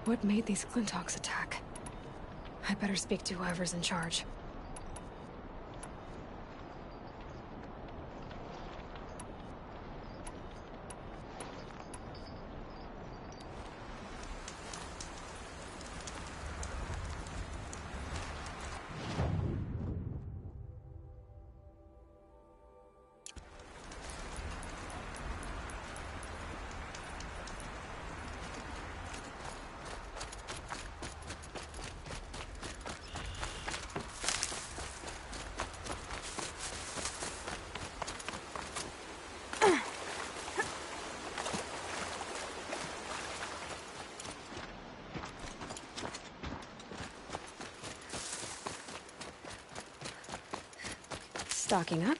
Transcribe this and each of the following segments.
What made these Clintox attack? I better speak to whoever's in charge. Stocking up.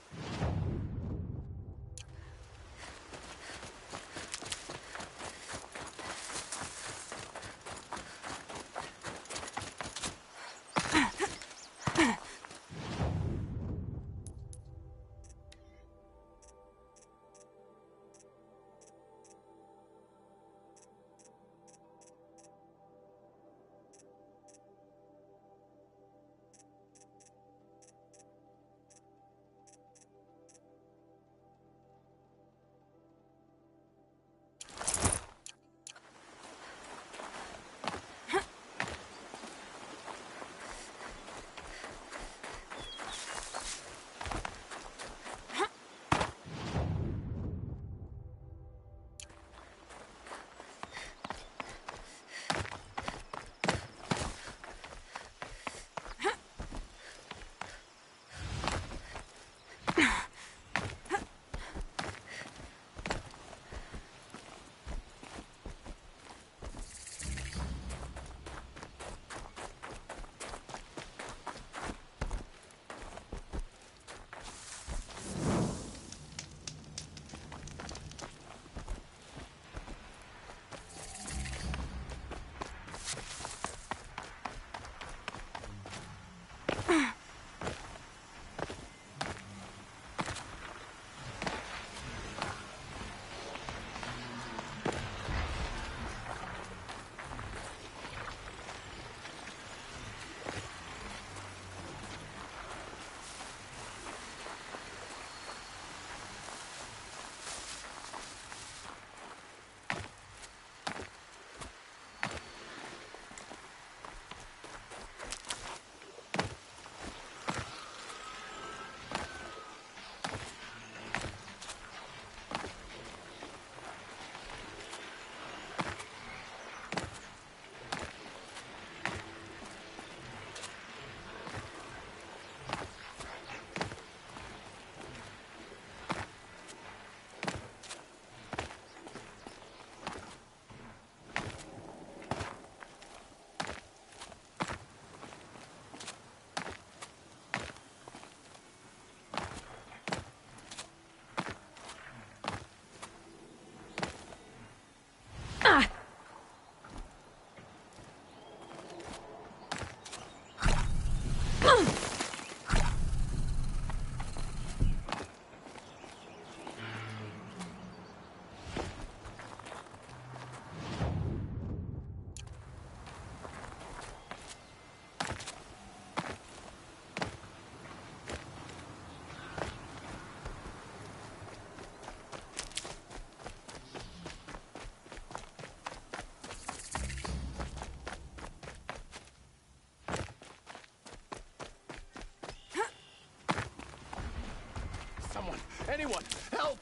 Anyone, help!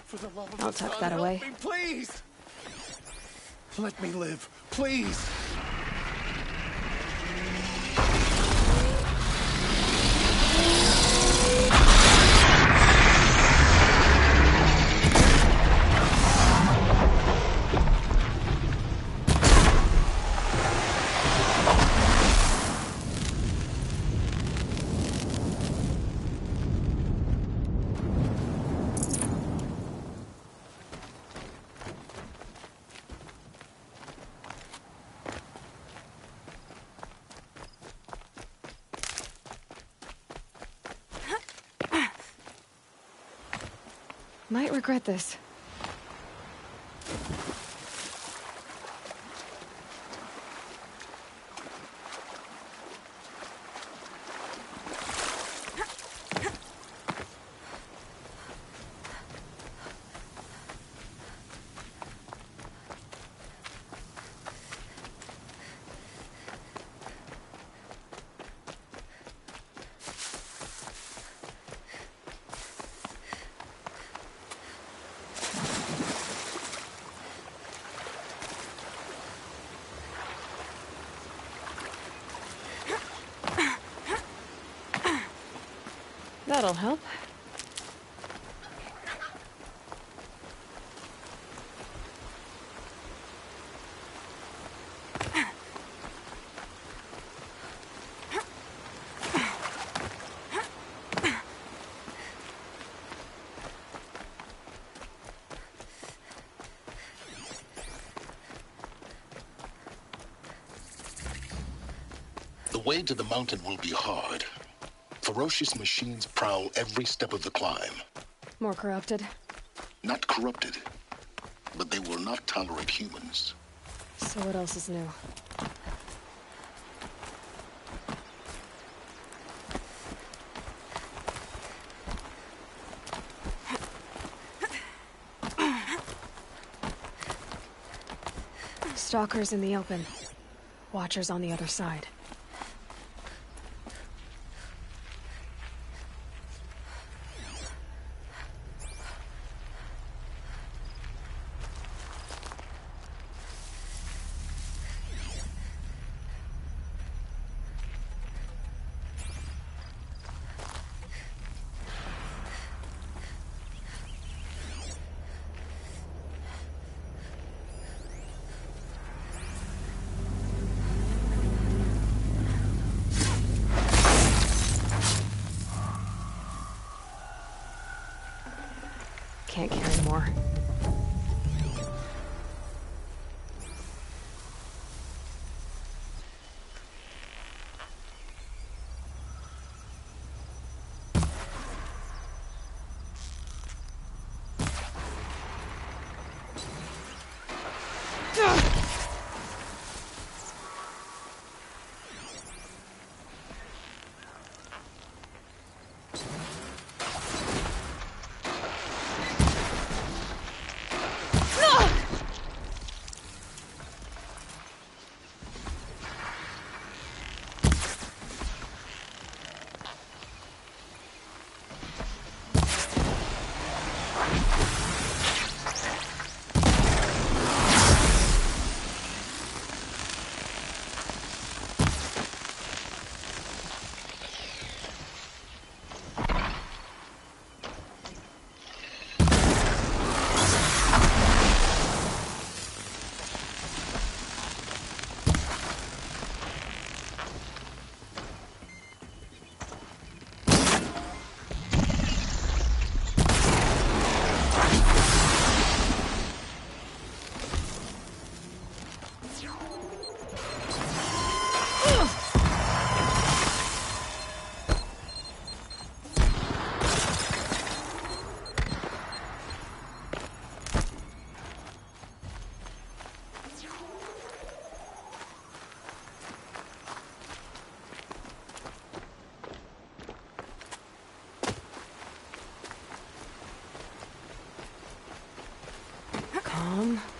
For the love of I'll the tuck sun, that help away. me, please! Let me live, please! Might regret this. That'll help. The way to the mountain will be hard. Ferocious machines prowl every step of the climb. More corrupted? Not corrupted, but they will not tolerate humans. So what else is new? Stalkers in the open. Watchers on the other side. Can't carry more.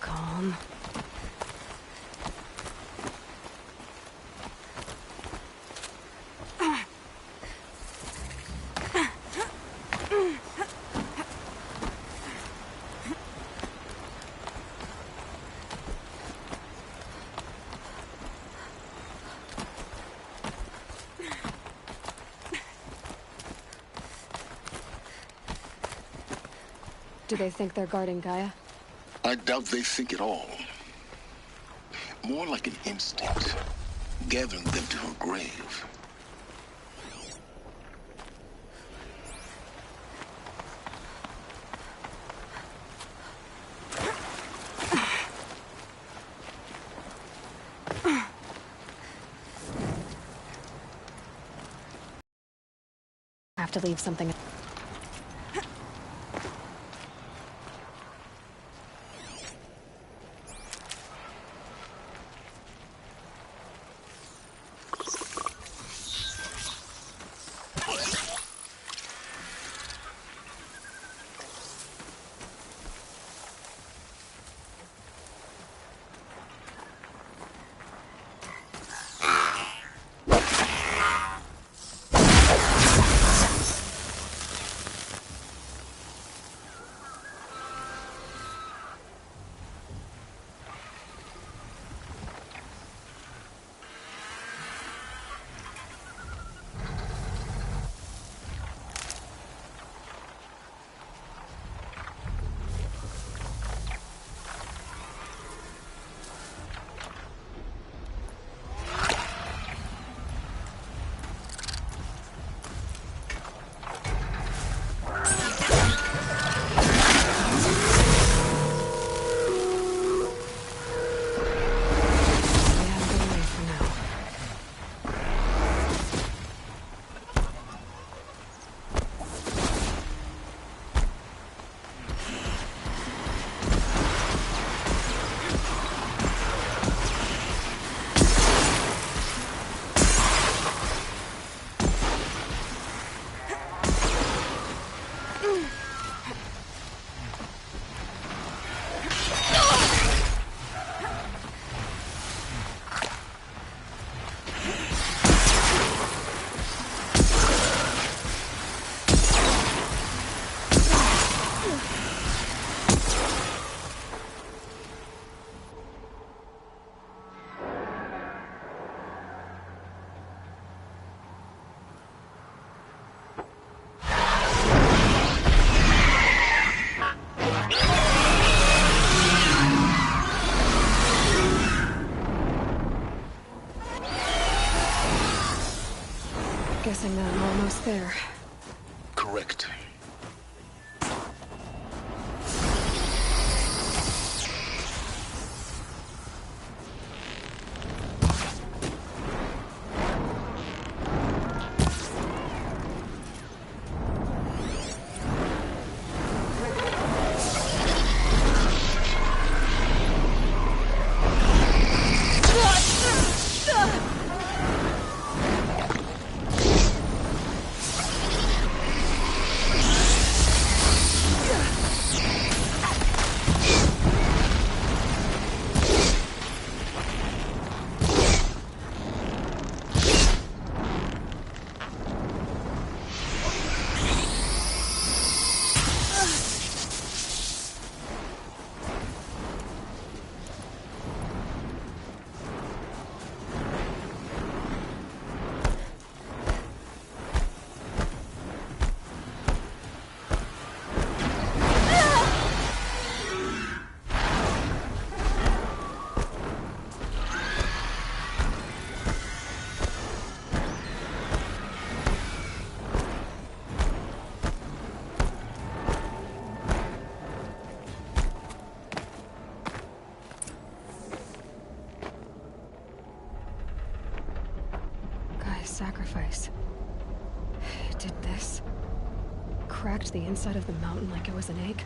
Calm. Do they think they're guarding Gaia? I doubt they think at all. More like an instinct, gathering them to her grave. I have to leave something. Guessing that I'm almost there. Correct. Sacrifice. It did this. Cracked the inside of the mountain like it was an egg.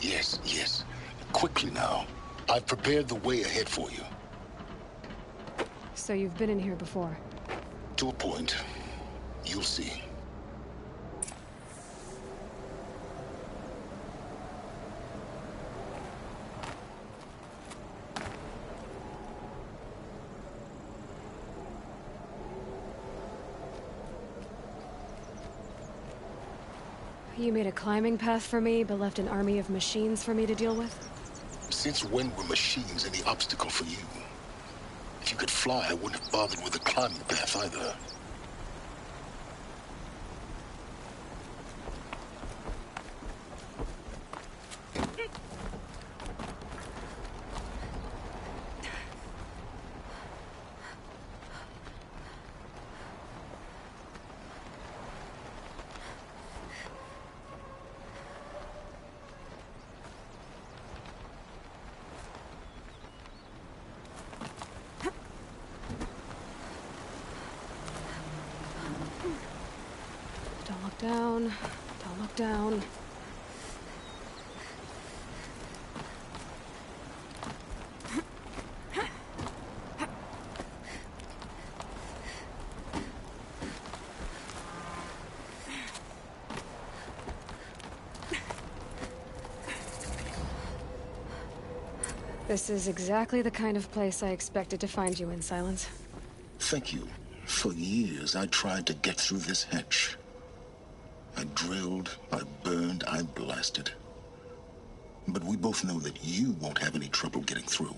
Yes, yes. Quickly now. I've prepared the way ahead for you. So you've been in here before? To a point. You'll see. You made a climbing path for me, but left an army of machines for me to deal with? Since when were machines any obstacle for you? If you could fly, I wouldn't have bothered with the climbing path either. Don't look down. Don't look down. This is exactly the kind of place I expected to find you in, Silence. Thank you. For years, I tried to get through this hatch. I drilled, I burned, I blasted. But we both know that you won't have any trouble getting through.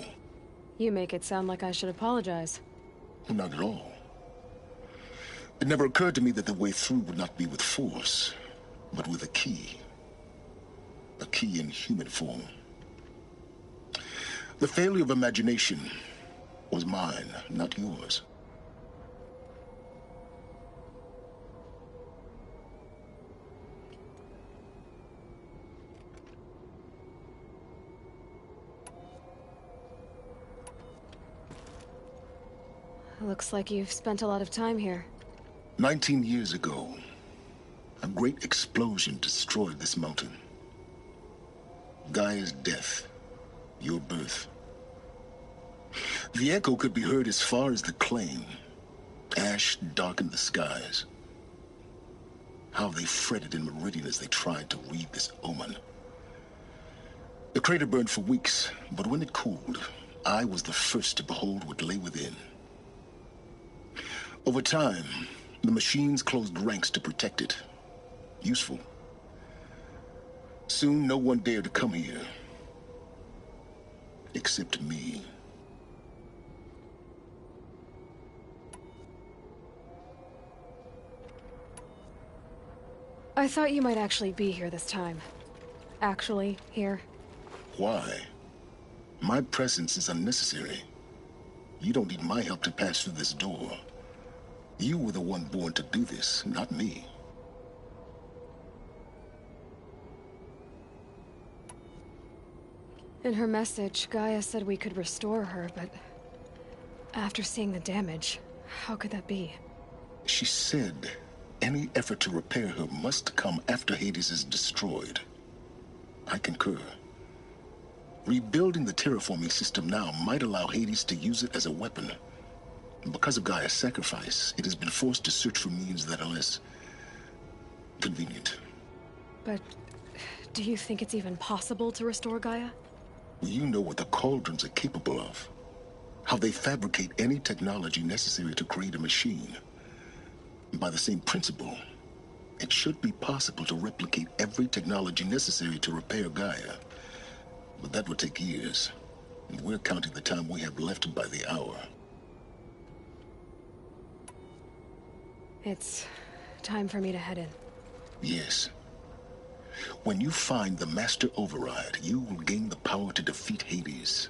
You make it sound like I should apologize. Not at all. It never occurred to me that the way through would not be with force, but with a key. A key in human form. The failure of imagination was mine, not yours. Looks like you've spent a lot of time here. 19 years ago, a great explosion destroyed this mountain. Gaia's death, your birth. The echo could be heard as far as the claim. Ash darkened the skies. How they fretted in Meridian as they tried to read this omen. The crater burned for weeks, but when it cooled, I was the first to behold what lay within. Over time, the machines closed ranks to protect it. Useful. Soon, no one dared to come here. Except me. I thought you might actually be here this time. Actually, here. Why? My presence is unnecessary. You don't need my help to pass through this door. You were the one born to do this, not me. In her message, Gaia said we could restore her, but after seeing the damage, how could that be? She said any effort to repair her must come after Hades is destroyed. I concur. Rebuilding the terraforming system now might allow Hades to use it as a weapon. Because of Gaia's sacrifice, it has been forced to search for means that are less convenient. But do you think it's even possible to restore Gaia? You know what the Cauldrons are capable of. How they fabricate any technology necessary to create a machine. By the same principle, it should be possible to replicate every technology necessary to repair Gaia. But that would take years. And we're counting the time we have left by the hour. It's time for me to head in. Yes. When you find the Master Override, you will gain the power to defeat Hades.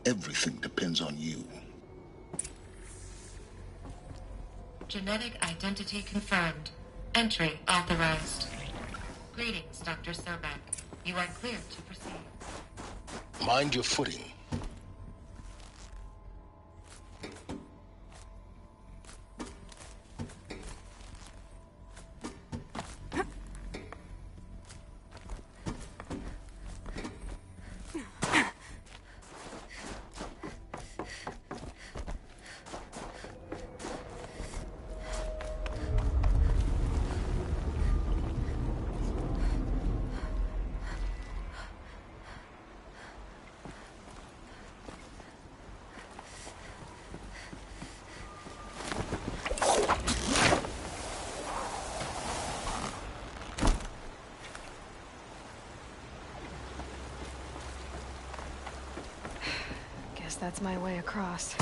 Everything depends on you. Genetic identity confirmed. Entry authorized. Greetings, Dr. Sobek. You are clear to proceed. Mind your footing. That's my way across.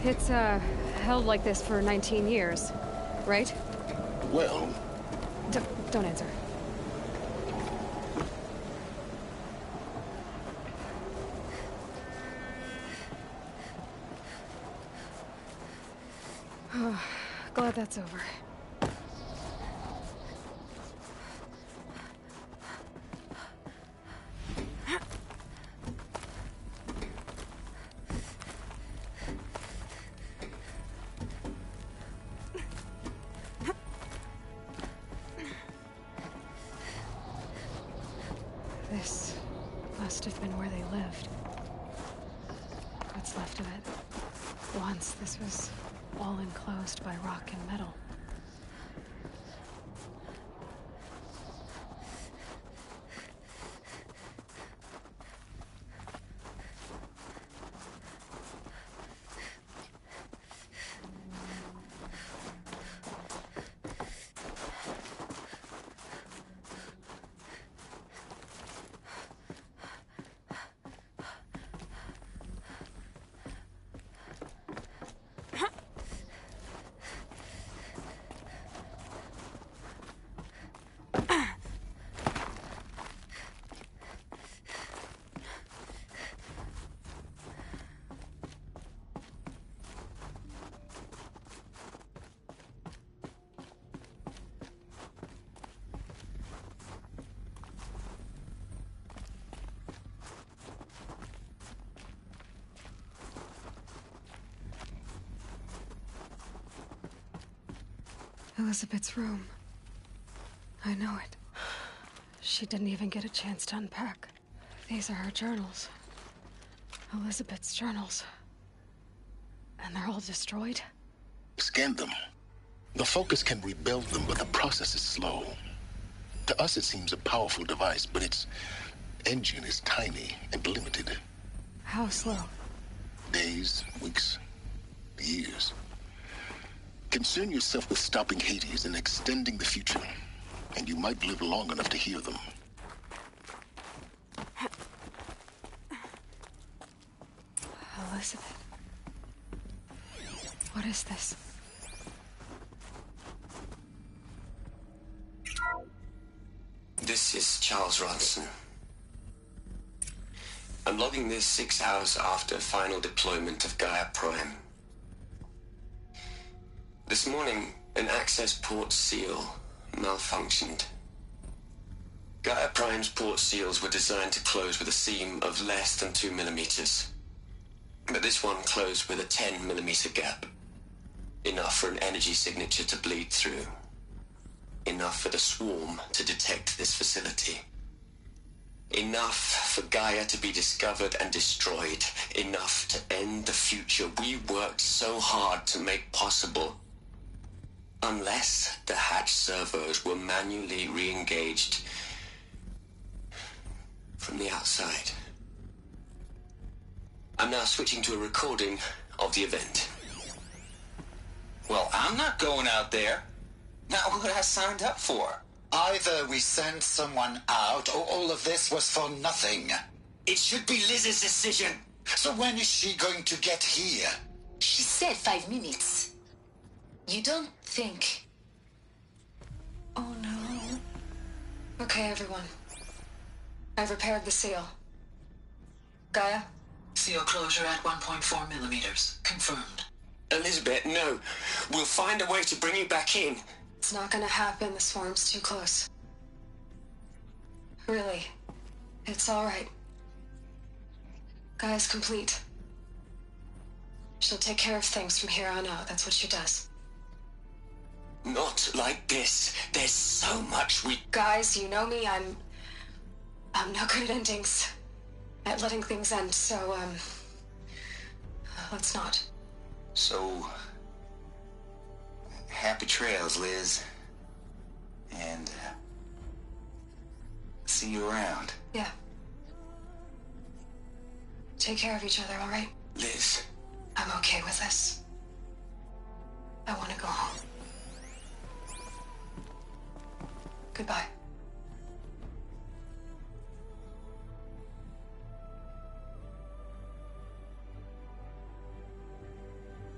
It's, held like this for 19 years, right? Well... Don't answer. Oh, glad that's over. This must have been where they lived. What's left of it. Once this was all enclosed by rock and metal. Elizabeth's room. I know it. She didn't even get a chance to unpack. These are her journals. Elizabeth's journals. And they're all destroyed? Scan them. The Focus can rebuild them, but the process is slow. To us it seems a powerful device, but its engine is tiny and limited. How slow? Days, weeks, years. Concern yourself with stopping Hades and extending the future, and you might live long enough to hear them. Elizabeth. What is this? This is Charles Ronson. I'm logging this 6 hours after final deployment of Gaia Prime. This morning, an access port seal malfunctioned. Gaia Prime's port seals were designed to close with a seam of less than 2 millimeters. But this one closed with a 10 millimeter gap. Enough for an energy signature to bleed through. Enough for the swarm to detect this facility. Enough for Gaia to be discovered and destroyed. Enough to end the future we worked so hard to make possible. Unless the hatch servos were manually re-engaged from the outside. I'm now switching to a recording of the event. Well, I'm not going out there. Not what I signed up for. Either we send someone out, or all of this was for nothing. It should be Liz's decision. So when is she going to get here? She said 5 minutes. You don't think... Oh no. Okay, everyone. I've repaired the seal. Gaia? Seal closure at 1.4 millimeters. Confirmed. Elizabeth, no. We'll find a way to bring you back in. It's not gonna happen. The swarm's too close. Really. It's all right. Gaia's complete. She'll take care of things from here on out. That's what she does. Not like this. There's so much we... Guys, you know me. I'm no good at endings. At letting things end, so, let's not. So, happy trails, Liz. And, see you around. Yeah. Take care of each other, all right? Liz. I'm okay with this. I want to go home. Goodbye.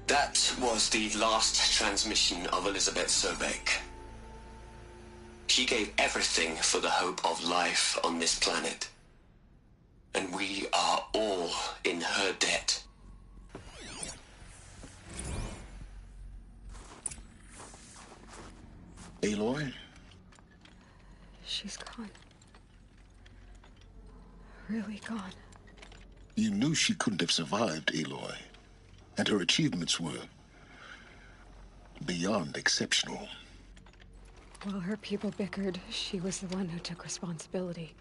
That was the last transmission of Elizabeth Sobek. She gave everything for the hope of life on this planet. And we are all in her debt. Aloy? She's gone. Really gone. You knew she couldn't have survived, Aloy. And her achievements were beyond exceptional. While her people bickered, she was the one who took responsibility.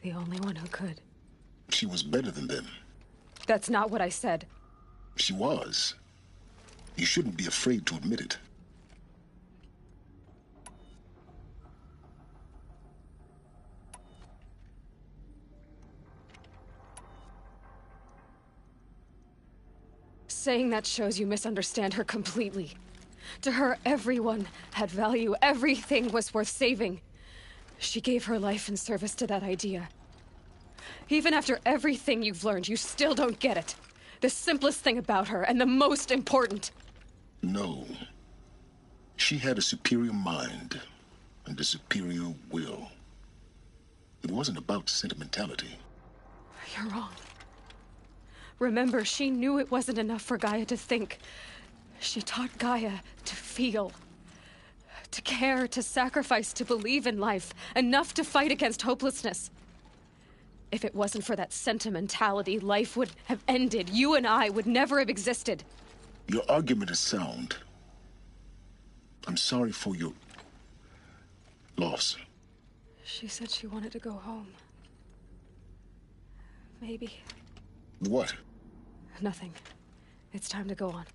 The only one who could. She was better than them. That's not what I said. She was. You shouldn't be afraid to admit it. Saying that shows you misunderstand her completely. To her, everyone had value. Everything was worth saving. She gave her life in service to that idea. Even after everything you've learned, you still don't get it. The simplest thing about her, and the most important. No. She had a superior mind and a superior will. It wasn't about sentimentality. You're wrong. Remember, she knew it wasn't enough for Gaia to think. She taught Gaia to feel. To care, to sacrifice, to believe in life. Enough to fight against hopelessness. If it wasn't for that sentimentality, life would have ended. You and I would never have existed. Your argument is sound. I'm sorry for your loss. She said she wanted to go home. Maybe. What? Nothing. It's time to go on.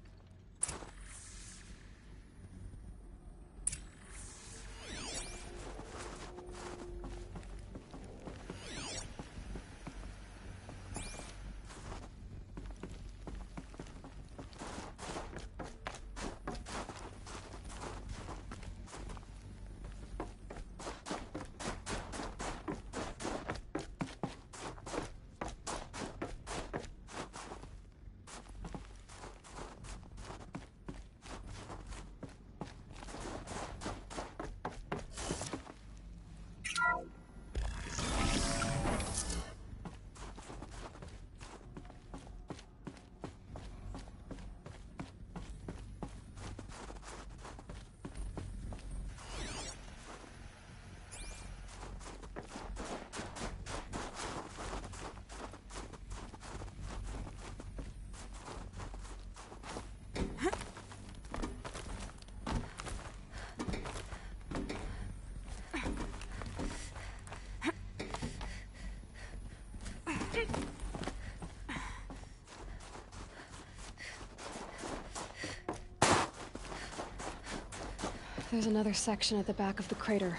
There's another section at the back of the crater.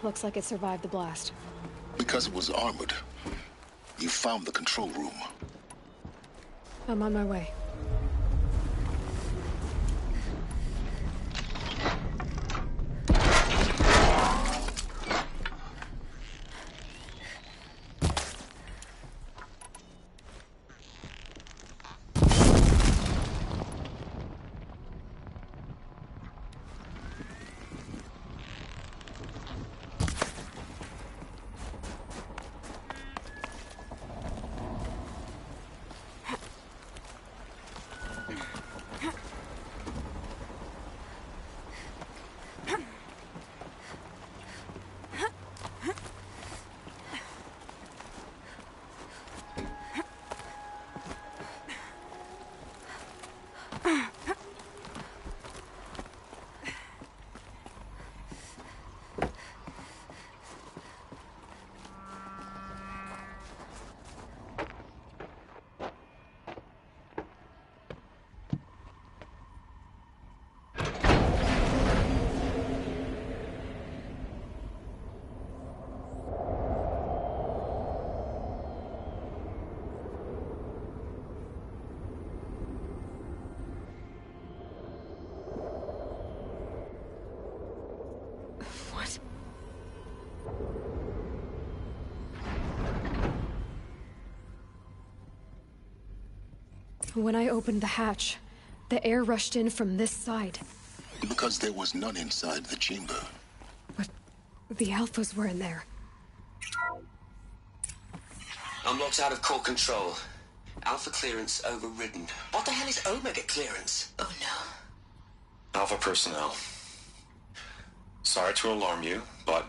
Looks like it survived the blast. Because it was armored, you found the control room. I'm on my way. What? When I opened the hatch, the air rushed in from this side. Because there was none inside the chamber. But the Alphas were in there. I'm locked out of core control. Alpha clearance overridden. What the hell is Omega clearance? Oh no. Alpha personnel. Sorry to alarm you, but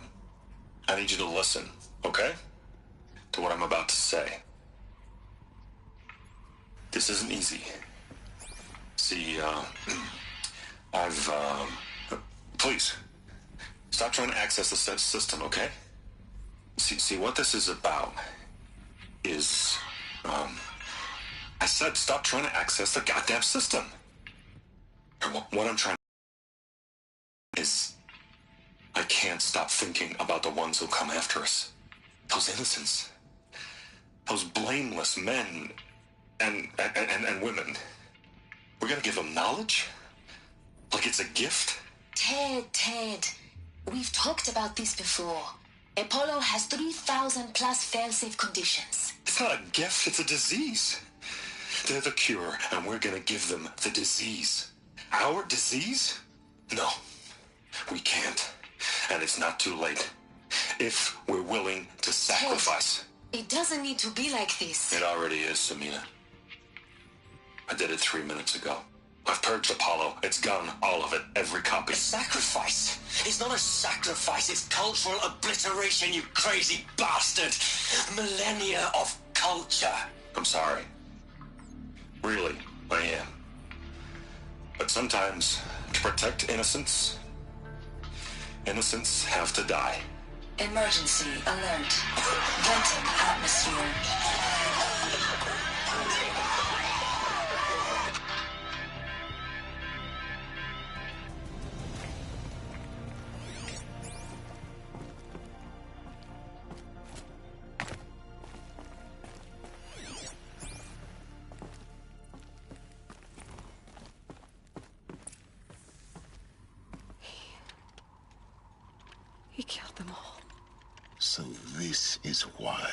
I need you to listen, okay? To what I'm about to say. This isn't easy. See, please, stop trying to access the system, okay? See, what this is about is, I said stop trying to access the goddamn system. And what I'm trying is, I can't stop thinking about the ones who come after us. Those innocents. Those blameless men and women. We're gonna give them knowledge? Like it's a gift? Ted. We've talked about this before. Apollo has 3,000 plus fail-safe conditions. It's not a gift, it's a disease. They're the cure, and we're gonna give them the disease. Our disease? No, we can't. And it's not too late. If we're willing to sacrifice. Ted, it doesn't need to be like this. It already is, Samina. I did it 3 minutes ago. I've purged Apollo. It's gone. All of it. Every copy. A sacrifice? It's not a sacrifice. It's cultural obliteration, you crazy bastard. Millennia of culture. I'm sorry. Really, I am. But sometimes, to protect innocence, innocents have to die. Emergency alert. Venting atmosphere. He killed them all. So this is why.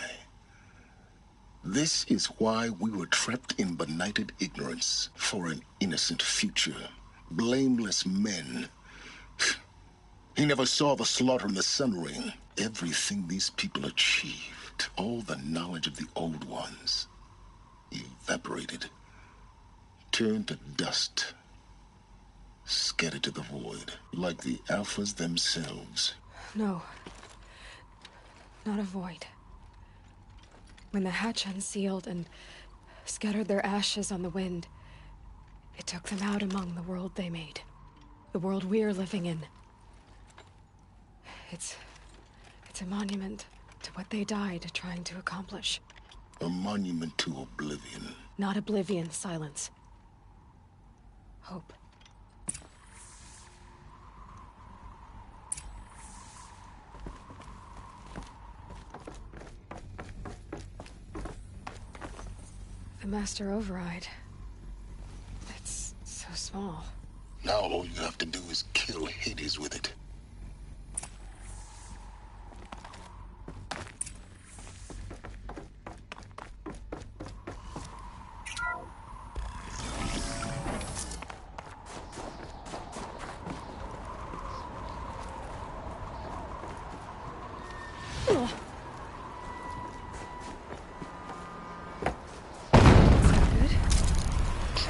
This is why we were trapped in benighted ignorance for an innocent future. Blameless men. He never saw the slaughter in the Sun Ring. Everything these people achieved, all the knowledge of the old ones, evaporated, turned to dust, scattered to the void, like the Alphas themselves. No. Not a void. When the hatch unsealed and scattered their ashes on the wind, it took them out among the world they made. The world we're living in. It's a monument to what they died trying to accomplish. A monument to oblivion. Not oblivion, silence. Hope. Master Override. It's so small. Now all you have to do is kill Hades with it.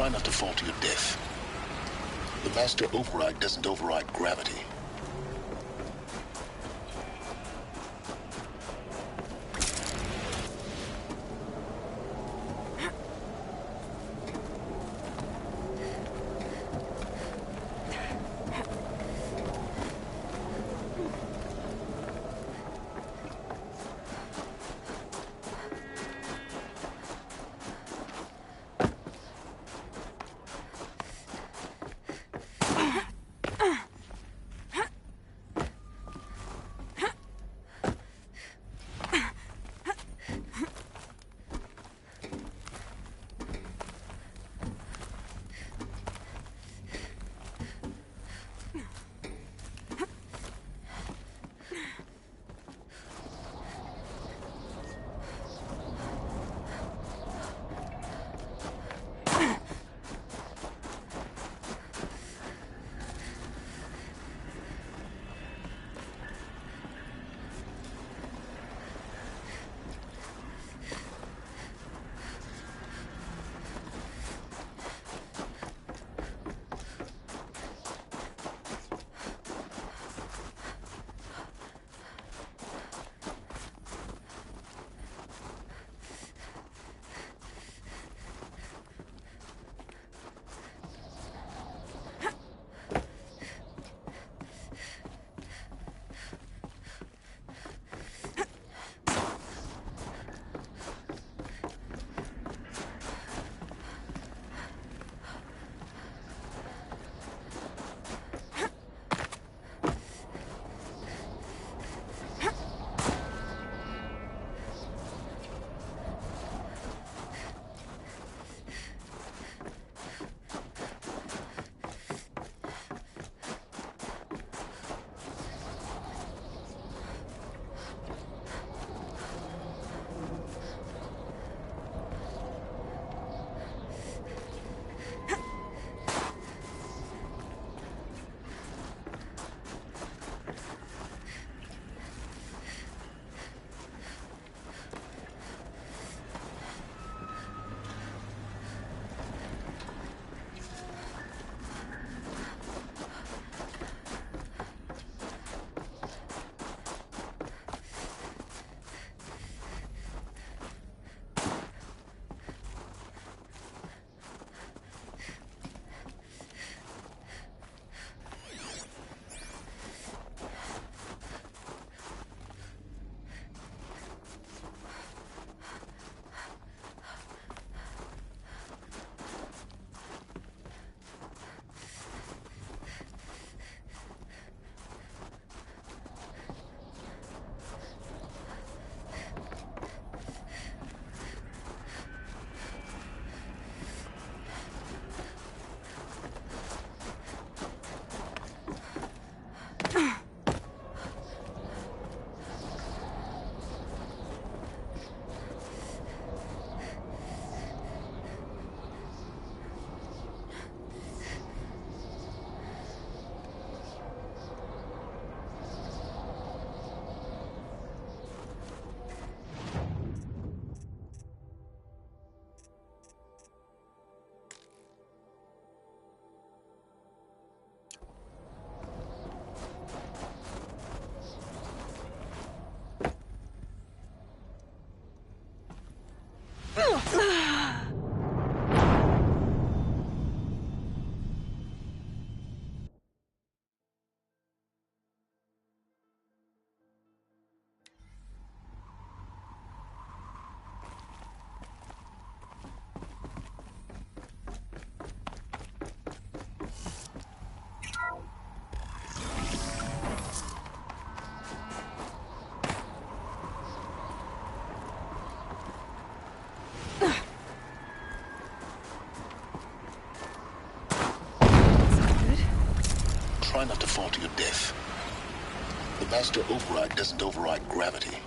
Try not to fall to your death. The Master Override doesn't override gravity. enough to fall to your death. The master override doesn't override gravity.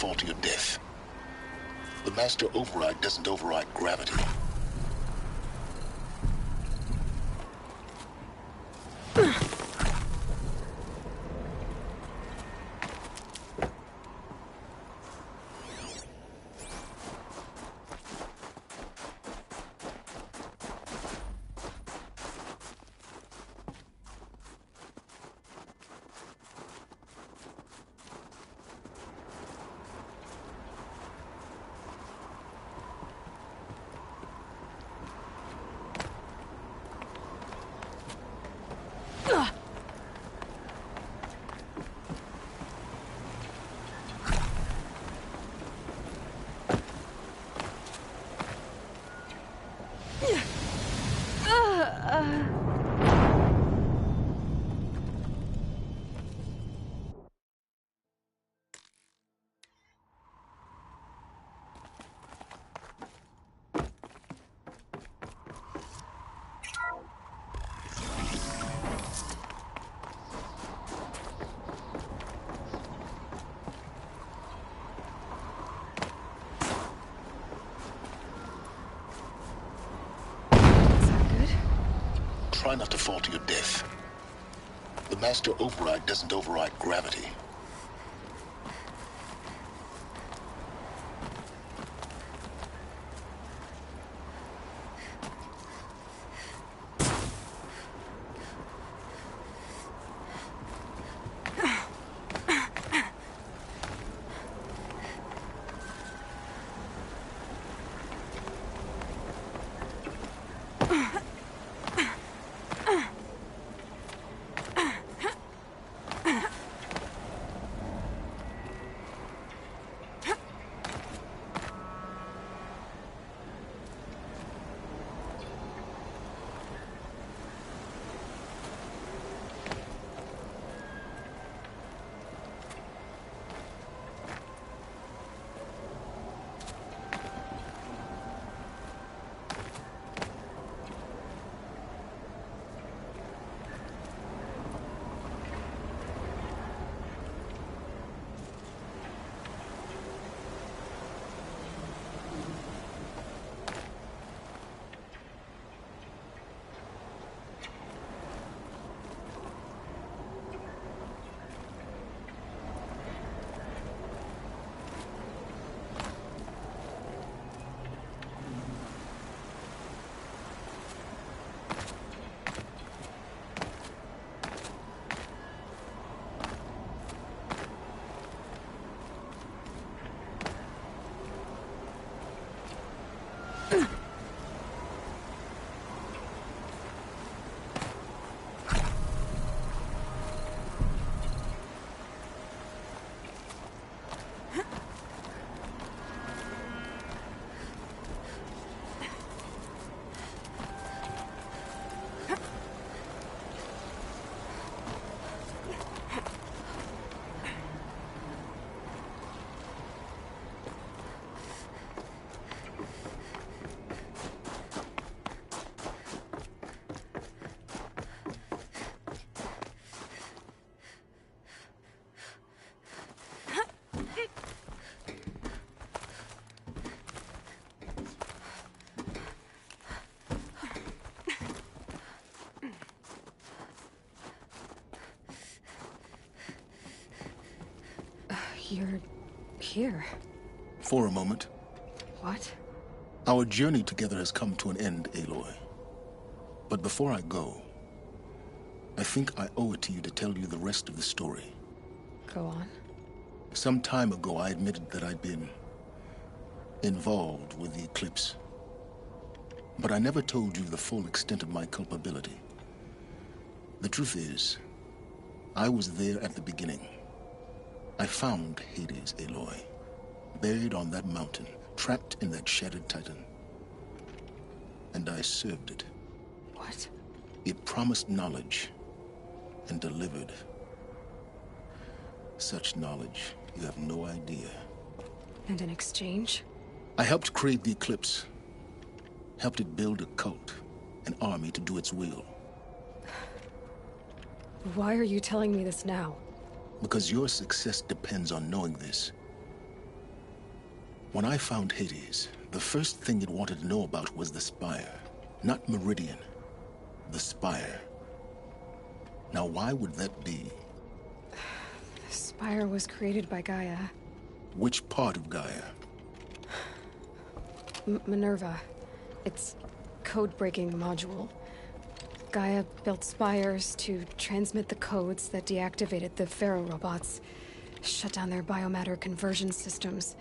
fall to your death. The master override doesn't override gravity. Try not to fall to your death. The master override doesn't override gravity. You're here. For a moment. What? Our journey together has come to an end, Aloy. But before I go, I think I owe it to you to tell you the rest of the story. Go on. Some time ago, I admitted that I'd been involved with the eclipse. But I never told you the full extent of my culpability. The truth is, I was there at the beginning. I found Hades, Aloy, buried on that mountain, trapped in that shattered titan. And I served it. What? It promised knowledge and delivered such knowledge you have no idea. And in exchange? I helped create the eclipse. Helped it build a cult, an army to do its will. Why are you telling me this now? Because your success depends on knowing this. When I found Hades, the first thing it wanted to know about was the Spire. Not Meridian. The Spire. Now, why would that be? The Spire was created by Gaia. Which part of Gaia? Minerva. Its code-breaking module. Gaia built spires to transmit the codes that deactivated the Pharaoh robots, shut down their biomatter conversion systems.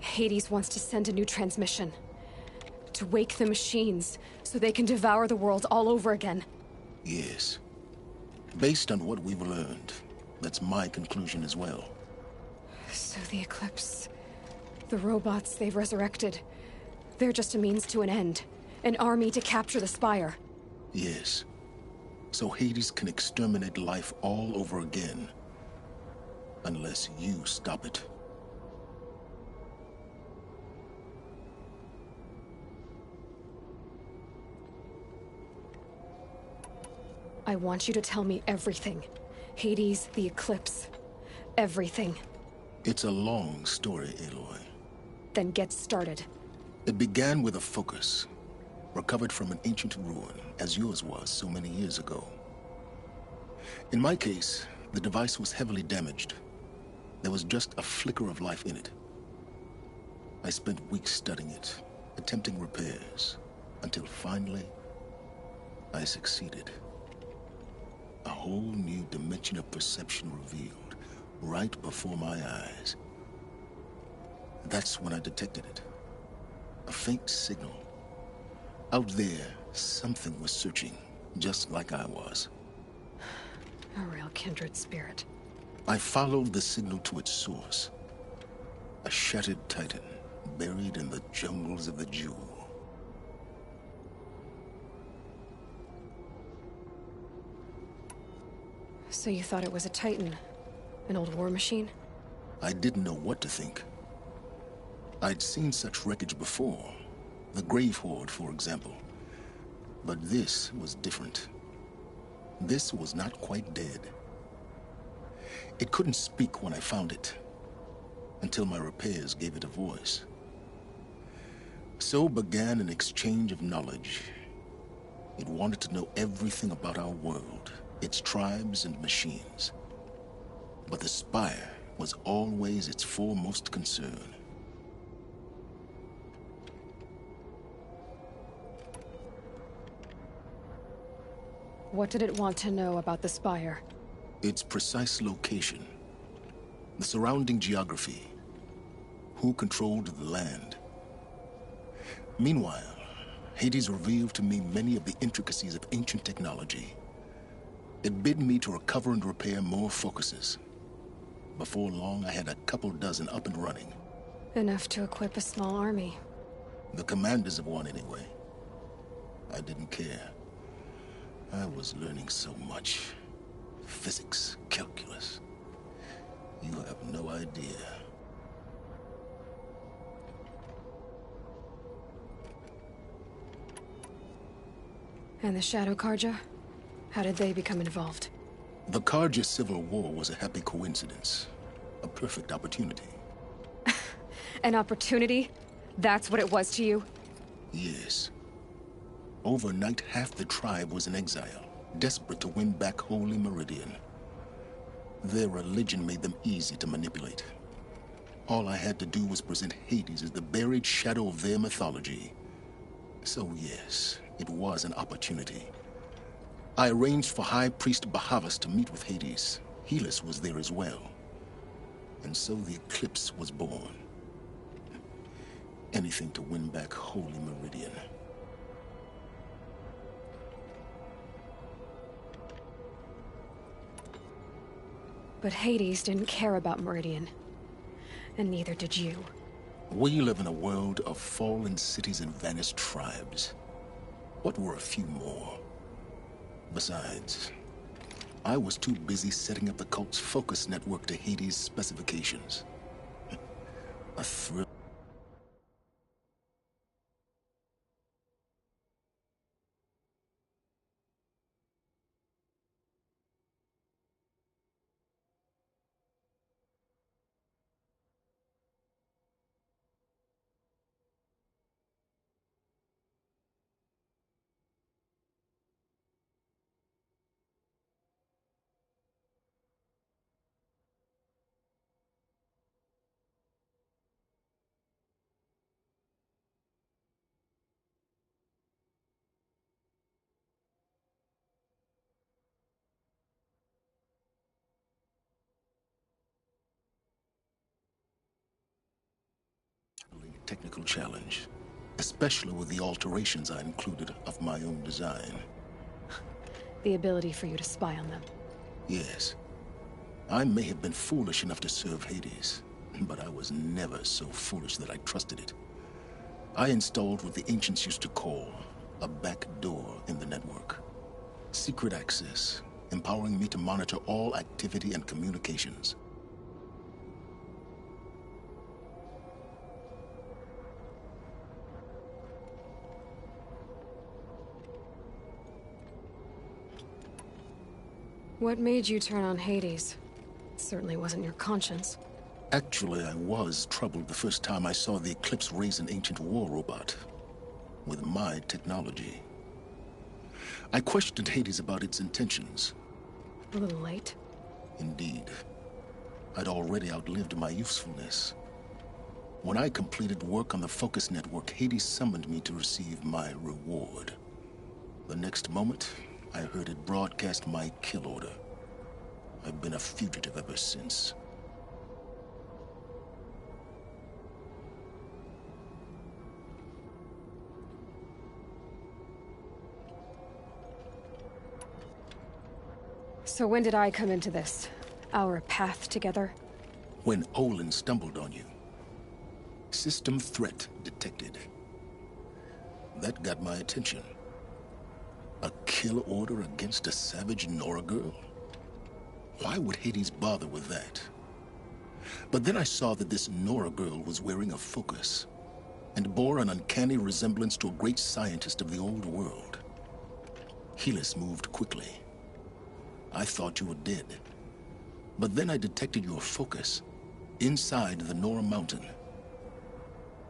Hades wants to send a new transmission. To wake the machines, so they can devour the world all over again. Yes. Based on what we've learned, that's my conclusion as well. So the Eclipse... the robots they've resurrected... they're just a means to an end. An army to capture the Spire. Yes. So Hades can exterminate life all over again. Unless you stop it. I want you to tell me everything. Hades, the Eclipse. Everything. It's a long story, Aloy. Then get started. It began with a focus. Recovered from an ancient ruin, as yours was so many years ago. In my case, the device was heavily damaged. There was just a flicker of life in it. I spent weeks studying it, attempting repairs, until finally, I succeeded. A whole new dimension of perception revealed, right before my eyes. That's when I detected it. A faint signal. Out there, something was searching, just like I was. A real kindred spirit. I followed the signal to its source. A shattered titan, buried in the jungles of the Jewel. So you thought it was a titan? An old war machine? I didn't know what to think. I'd seen such wreckage before. The Grave Horde, for example. But this was different. This was not quite dead. It couldn't speak when I found it, until my repairs gave it a voice. So began an exchange of knowledge. It wanted to know everything about our world, its tribes and machines. But the Spire was always its foremost concern. What did it want to know about the Spire? Its precise location, the surrounding geography, who controlled the land. Meanwhile, Hades revealed to me many of the intricacies of ancient technology. It bid me to recover and repair more focuses. Before long, I had a couple dozen up and running. Enough to equip a small army. The commanders of one, anyway. I didn't care. I was learning so much. Physics, calculus. You have no idea. And the Shadow Karja? How did they become involved? The Karja Civil War was a happy coincidence. A perfect opportunity. An opportunity? That's what it was to you? Yes. Overnight, half the tribe was in exile, desperate to win back Holy Meridian. Their religion made them easy to manipulate. All I had to do was present Hades as the buried shadow of their mythology. So yes, it was an opportunity. I arranged for High Priest Bahavas to meet with Hades. Helis was there as well. And so the Eclipse was born. Anything to win back Holy Meridian. But Hades didn't care about Meridian. And neither did you. We live in a world of fallen cities and vanished tribes. What were a few more? Besides, I was too busy setting up the cult's focus network to Hades' specifications. A thrill. technical challenge, especially with the alterations I included of my own design. The ability for you to spy on them. Yes. I may have been foolish enough to serve Hades, but I was never so foolish that I trusted it. I installed what the ancients used to call a back door in the network. Secret access, empowering me to monitor all activity and communications. What made you turn on Hades? It certainly wasn't your conscience. Actually, I was troubled the first time I saw the Eclipse raise an ancient war robot. With my technology. I questioned Hades about its intentions. A little late. Indeed. I'd already outlived my usefulness. When I completed work on the Focus Network, Hades summoned me to receive my reward. The next moment, I heard it broadcast my kill order. I've been a fugitive ever since. So when did I come into this? Our path together? When Olin stumbled on you. System threat detected. That got my attention. A kill order against a savage Nora girl? Why would Hades bother with that? But then I saw that this Nora girl was wearing a focus, and bore an uncanny resemblance to a great scientist of the old world. Helis moved quickly. I thought you were dead. But then I detected your focus, inside the Nora mountain.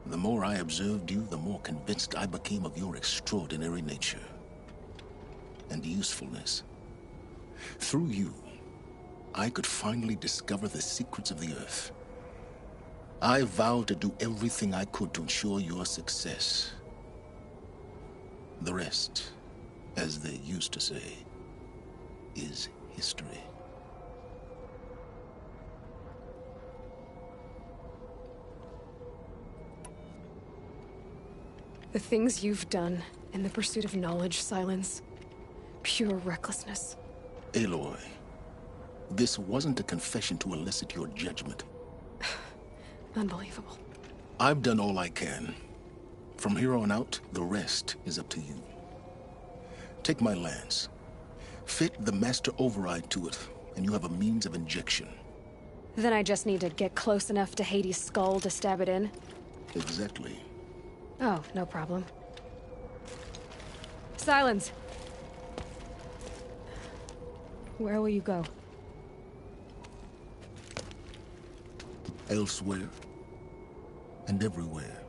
The more I observed you, the more convinced I became of your extraordinary nature. And usefulness. Through you, I could finally discover the secrets of the Earth. I vowed to do everything I could to ensure your success. The rest, as they used to say, is history. The things you've done in the pursuit of knowledge, Silence. Pure recklessness. Aloy, this wasn't a confession to elicit your judgment. Unbelievable. I've done all I can. From here on out, the rest is up to you. Take my lance. Fit the master override to it, and you have a means of injection. Then I just need to get close enough to Hades' skull to stab it in? Exactly. Oh, no problem. Silence! Where will you go? Elsewhere. And everywhere.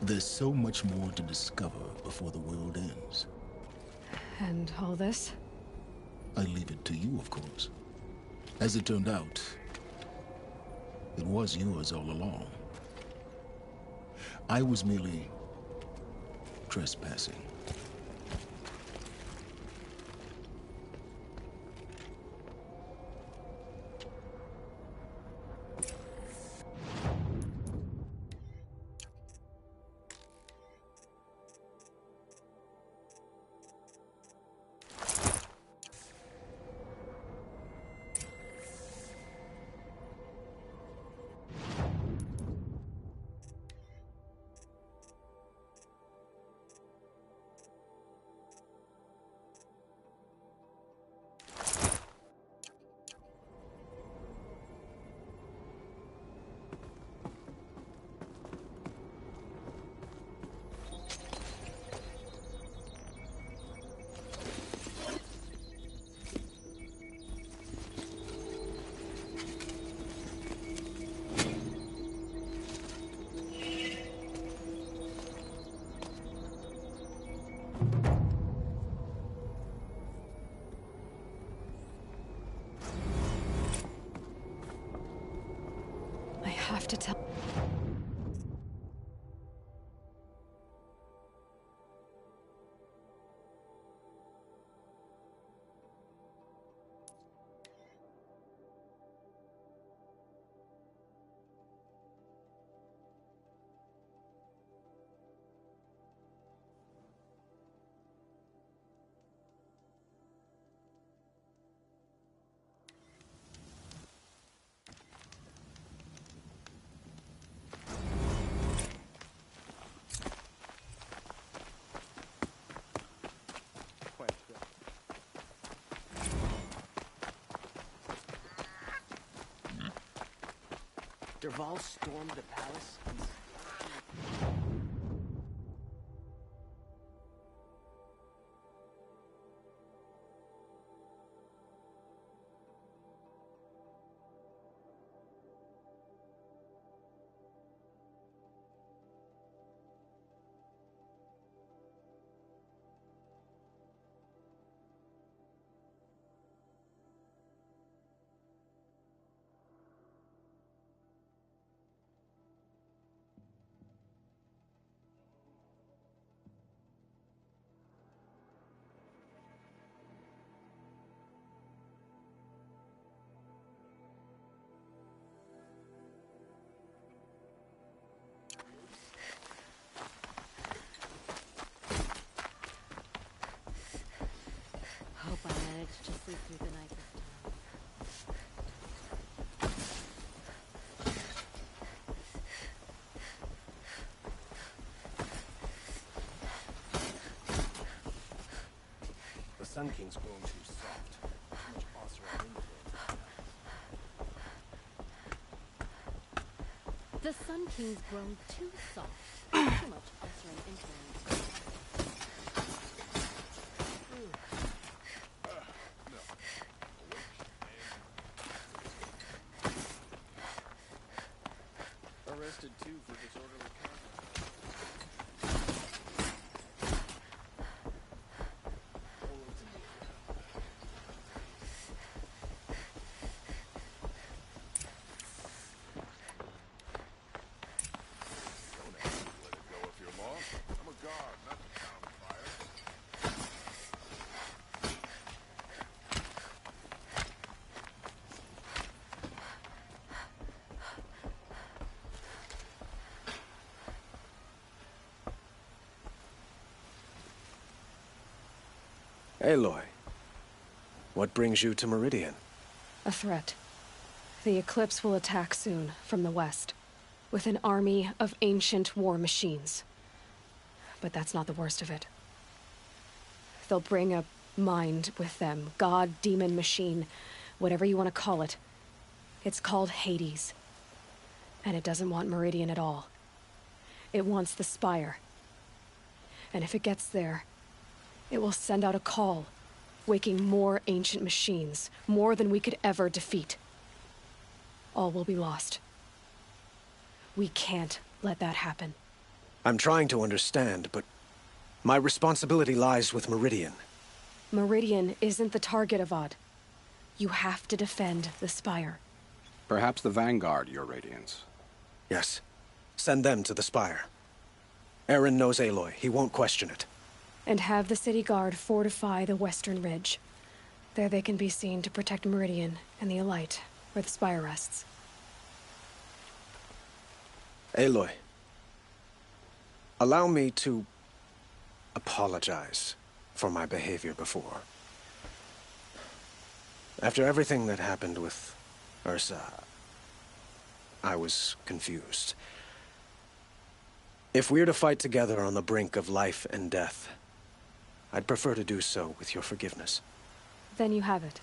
There's so much more to discover before the world ends. And all this? I leave it to you, of course. As it turned out, it was yours all along. I was merely trespassing. I have to tell... Dr. Val stormed the palace and... Hope I managed to sleep through the night this time. The Sun King's grown too soft. Too much Osram influence. The Sun King's grown too soft. Too much Osram influence. Arrested too for disorderly conduct. Don't ask me to let it go if you're lost. I'm a guard, not the town fire. Aloy, what brings you to Meridian? A threat. The Eclipse will attack soon, from the west, with an army of ancient war machines. But that's not the worst of it. They'll bring a mind with them, god, demon, machine, whatever you want to call it. It's called Hades. And it doesn't want Meridian at all. It wants the Spire. And if it gets there, it will send out a call, waking more ancient machines, more than we could ever defeat. All will be lost. We can't let that happen. I'm trying to understand, but my responsibility lies with Meridian. Meridian isn't the target, Avad. You have to defend the Spire. Perhaps the Vanguard, Your Radiance. Yes. Send them to the Spire. Aaron knows Aloy. He won't question it. And have the city guard fortify the western ridge. There they can be seen to protect Meridian and the Elite, where the Spire rests. Aloy, allow me to apologize for my behavior before. After everything that happened with Ursa, I was confused. If we're to fight together on the brink of life and death, I'd prefer to do so with your forgiveness. Then you have it.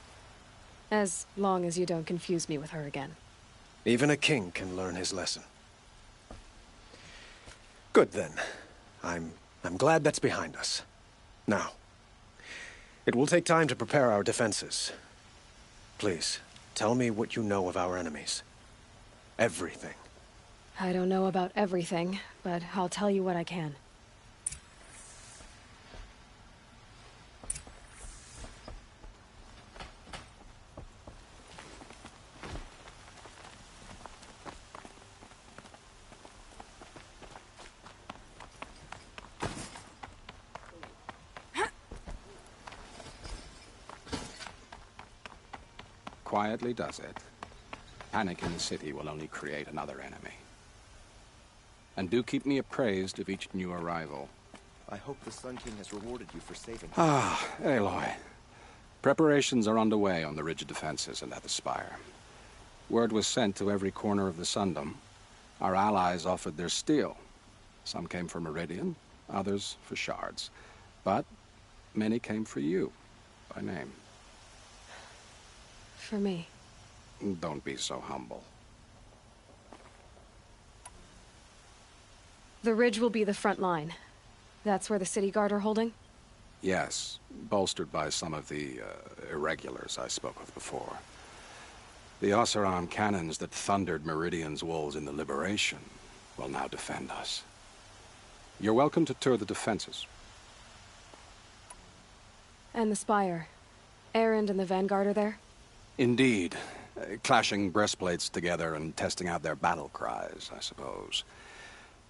As long as you don't confuse me with her again. Even a king can learn his lesson. Good then. I'm glad that's behind us. Now, it will take time to prepare our defenses. Please, tell me what you know of our enemies. Everything. I don't know about everything, but I'll tell you what I can. Quietly does it. Panic in the city will only create another enemy. And do keep me appraised of each new arrival. I hope the Sun King has rewarded you for saving him. Ah, Aloy. Preparations are underway on the ridge of defenses and at the Spire. Word was sent to every corner of the Sundom. Our allies offered their steel. Some came for Meridian, others for shards. But many came for you, by name. For me. Don't be so humble. The ridge will be the front line. That's where the city guard are holding? Yes, bolstered by some of the irregulars I spoke of before. The Oseram cannons that thundered Meridian's walls in the Liberation will now defend us. You're welcome to tour the defenses. And the Spire. Erend and the Vanguard are there? Indeed. Clashing breastplates together and testing out their battle cries, I suppose.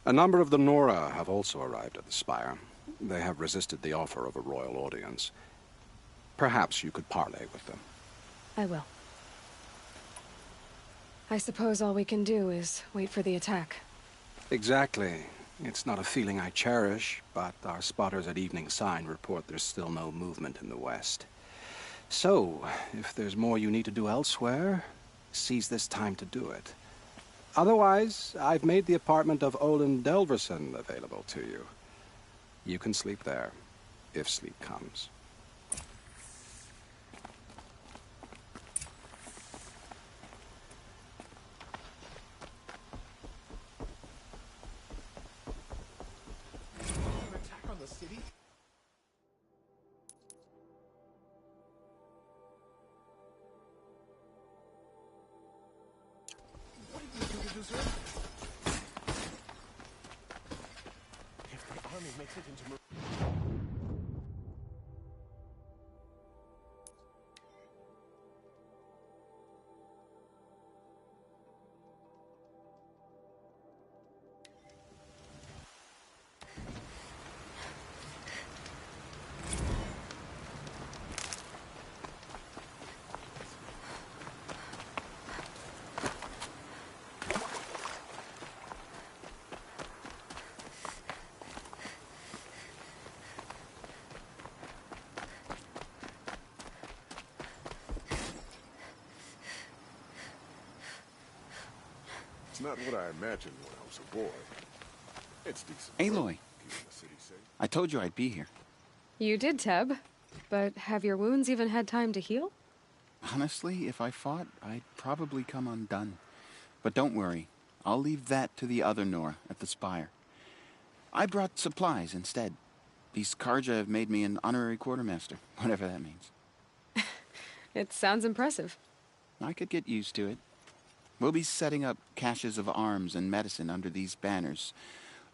A number of the Nora have also arrived at the Spire. They have resisted the offer of a royal audience. Perhaps you could parley with them. I will. I suppose all we can do is wait for the attack. Exactly. It's not a feeling I cherish, but our spotters at Evening Sign report there's still no movement in the west. So, if there's more you need to do elsewhere, seize this time to do it. Otherwise, I've made the apartment of Olin Delverson available to you. You can sleep there, if sleep comes. Attack on the city? What did you do to deserve it? If the army makes it into... It's not what I imagined when I was a boy. It's decent. Aloy, I told you I'd be here. You did, Teb. But have your wounds even had time to heal? Honestly, if I fought, I'd probably come undone. But don't worry. I'll leave that to the other Nora at the Spire. I brought supplies instead. These Karja have made me an honorary quartermaster, whatever that means. It sounds impressive. I could get used to it. We'll be setting up caches of arms and medicine under these banners.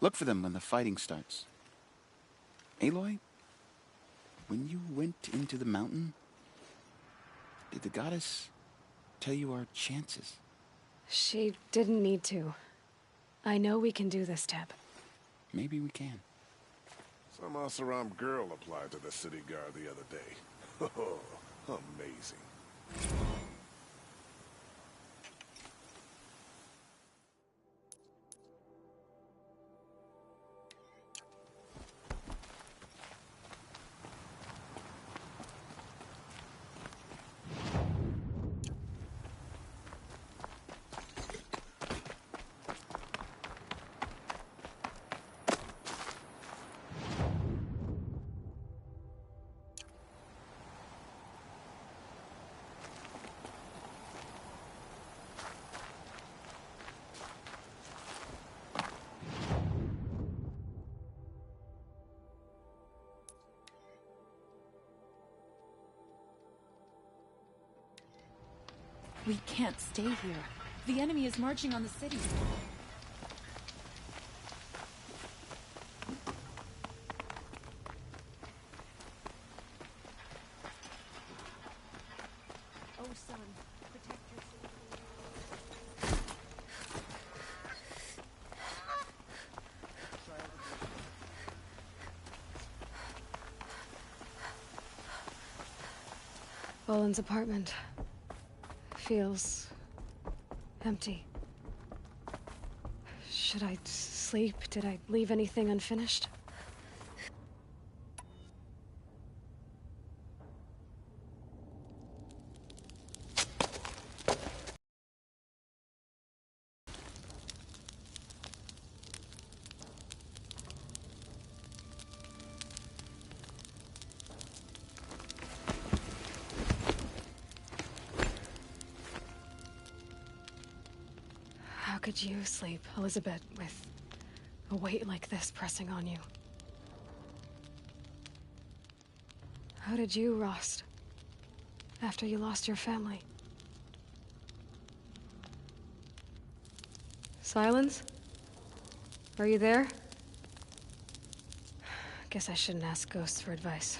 Look for them when the fighting starts. Aloy, when you went into the mountain, did the goddess tell you our chances? She didn't need to. I know we can do this, Teb. Maybe we can. Some Oseram girl applied to the city guard the other day. Oh, amazing. We can't stay here. The enemy is marching on the city. Oh, son, protect Olin's apartment feels empty. Should I sleep? Did I leave anything unfinished? How could you sleep, Elizabeth, with A weight like this pressing on you. How did you, Rost? After you lost your family? Silence? Are you there? Guess I shouldn't ask ghosts for advice.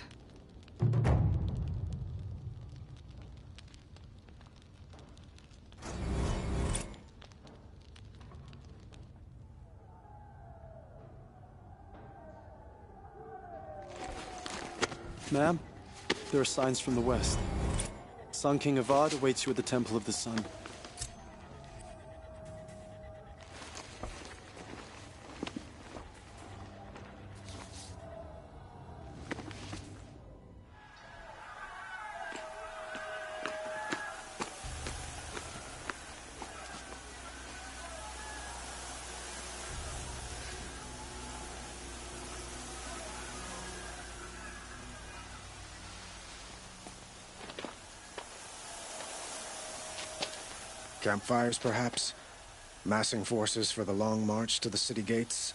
Ma'am, there are signs from the west. Sun King Avad awaits you at the Temple of the Sun. Campfires, perhaps? Massing forces for the long march to the city gates?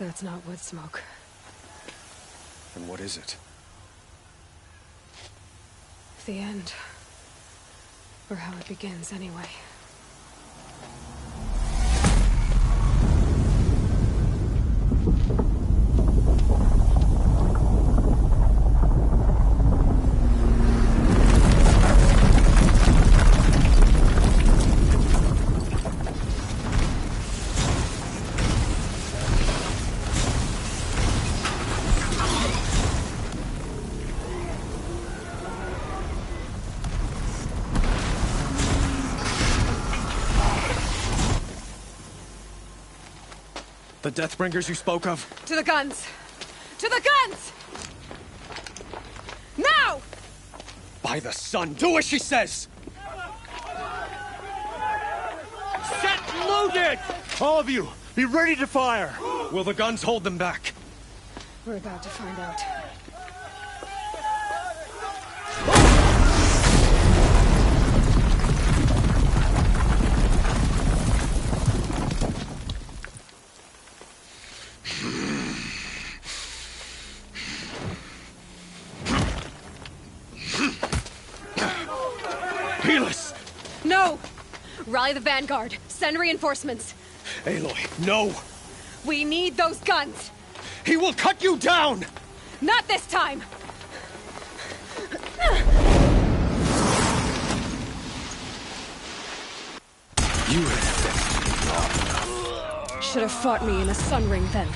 That's not wood smoke. And what is it? The end. Or how it begins, anyway. The Deathbringers you spoke of? To the guns! To the guns! Now! By the sun, do as she says! Set loaded! All of you, be ready to fire! Will the guns hold them back? We're about to find out. No! Rally the vanguard. Send reinforcements. Aloy, no! We need those guns! He will cut you down! Not this time! You have should have fought me in a sun ring then.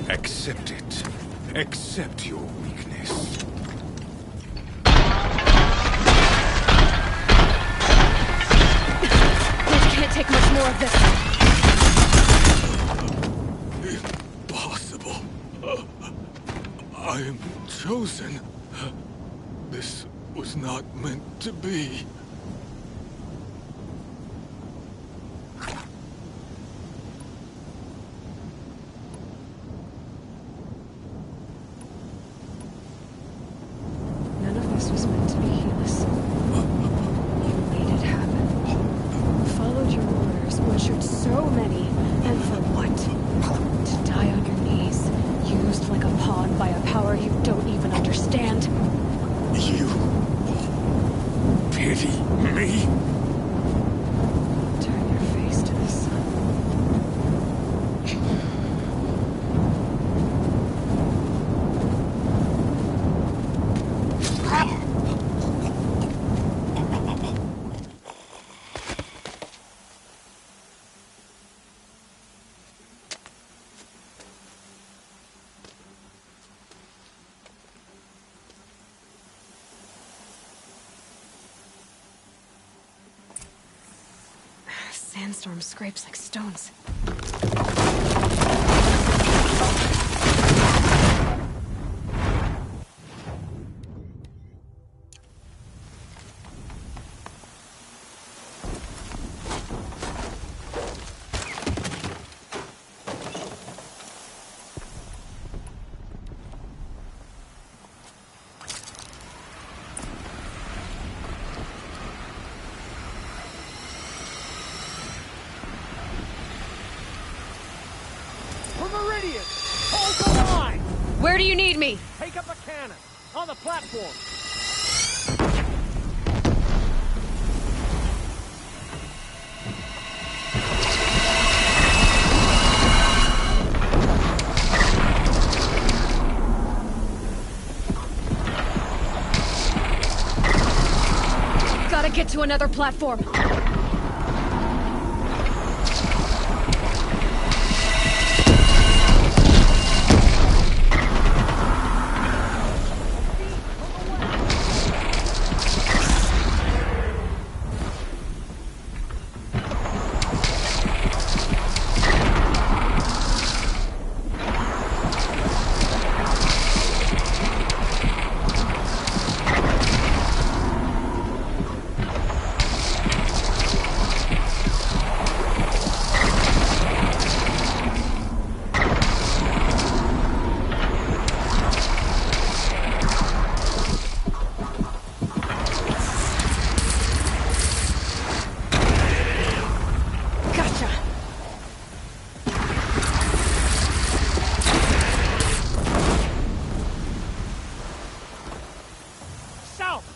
Accept it. Accept your weakness. We can't take much more of this. Impossible. I am chosen. This was not meant to be. By a power you don't even understand. You pity sandstorm scrapes like stones. Where do you need me? Take up a cannon on the platform. Gotta get to another platform.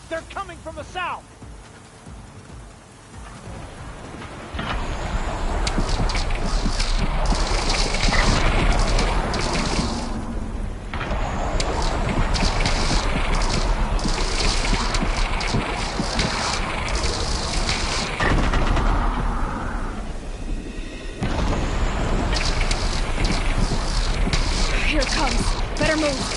They're coming from the south! Here it comes. Better move.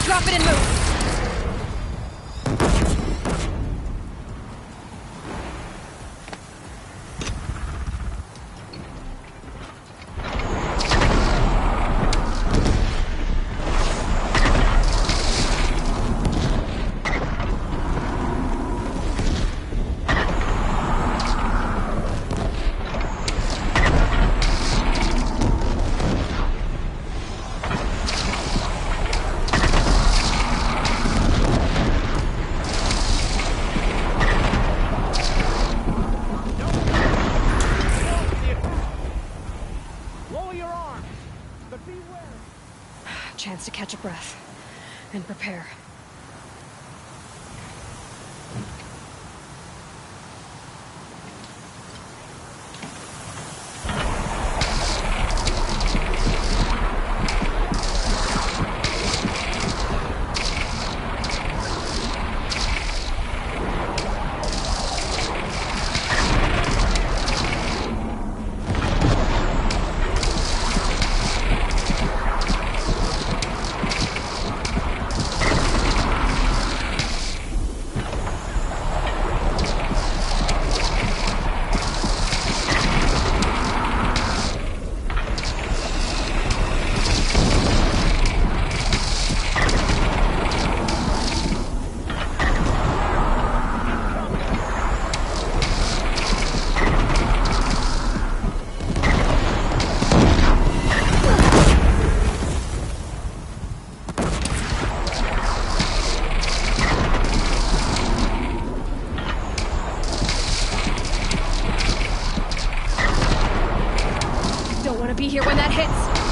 Drop it and move! Chance to catch a breath and prepare. want to be here when that hits.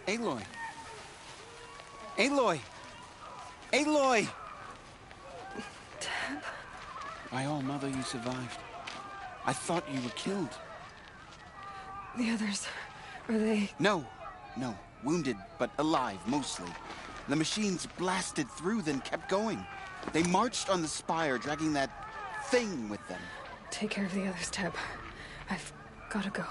Aloy! Aloy! Aloy! Deb? My all-mother, you survived. I thought you were killed. The others, are they... No. Wounded, but alive, mostly. The machines blasted through, then kept going. They marched on the spire, dragging that thing with them. Take care of the others, Deb. I've gotta go.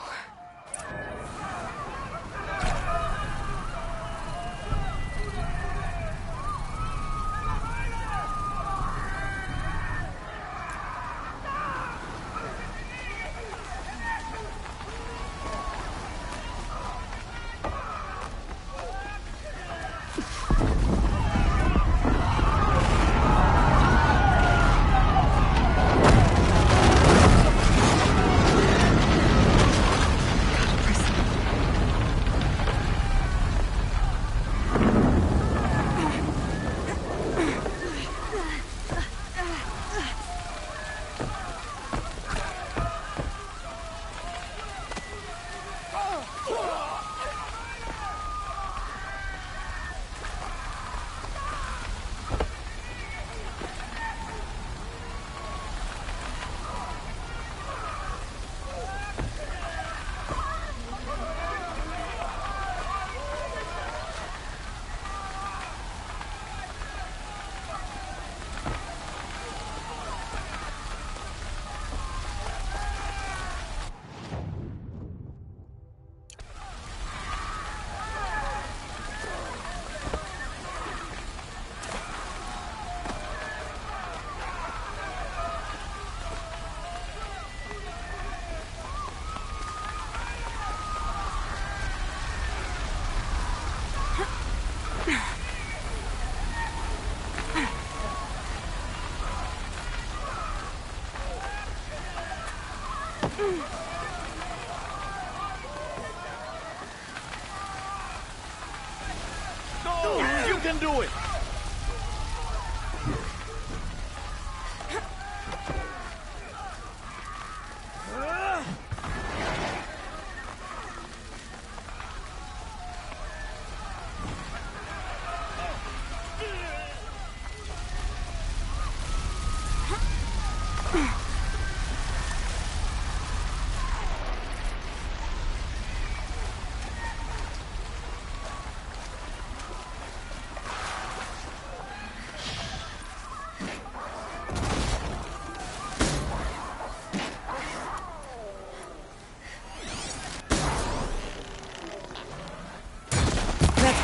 can do it!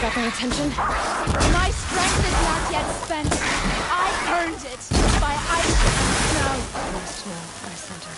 Got their attention. My strength is not yet spent. I earned it by ice. No. Must know I sent her.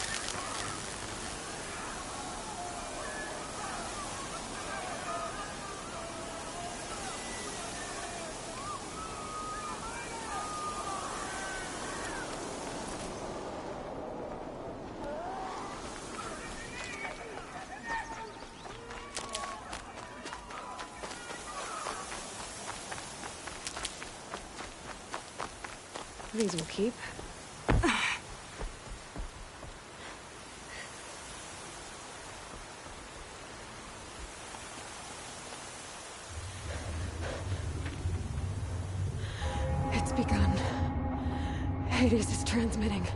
These will keep. It's begun. Hades is transmitting.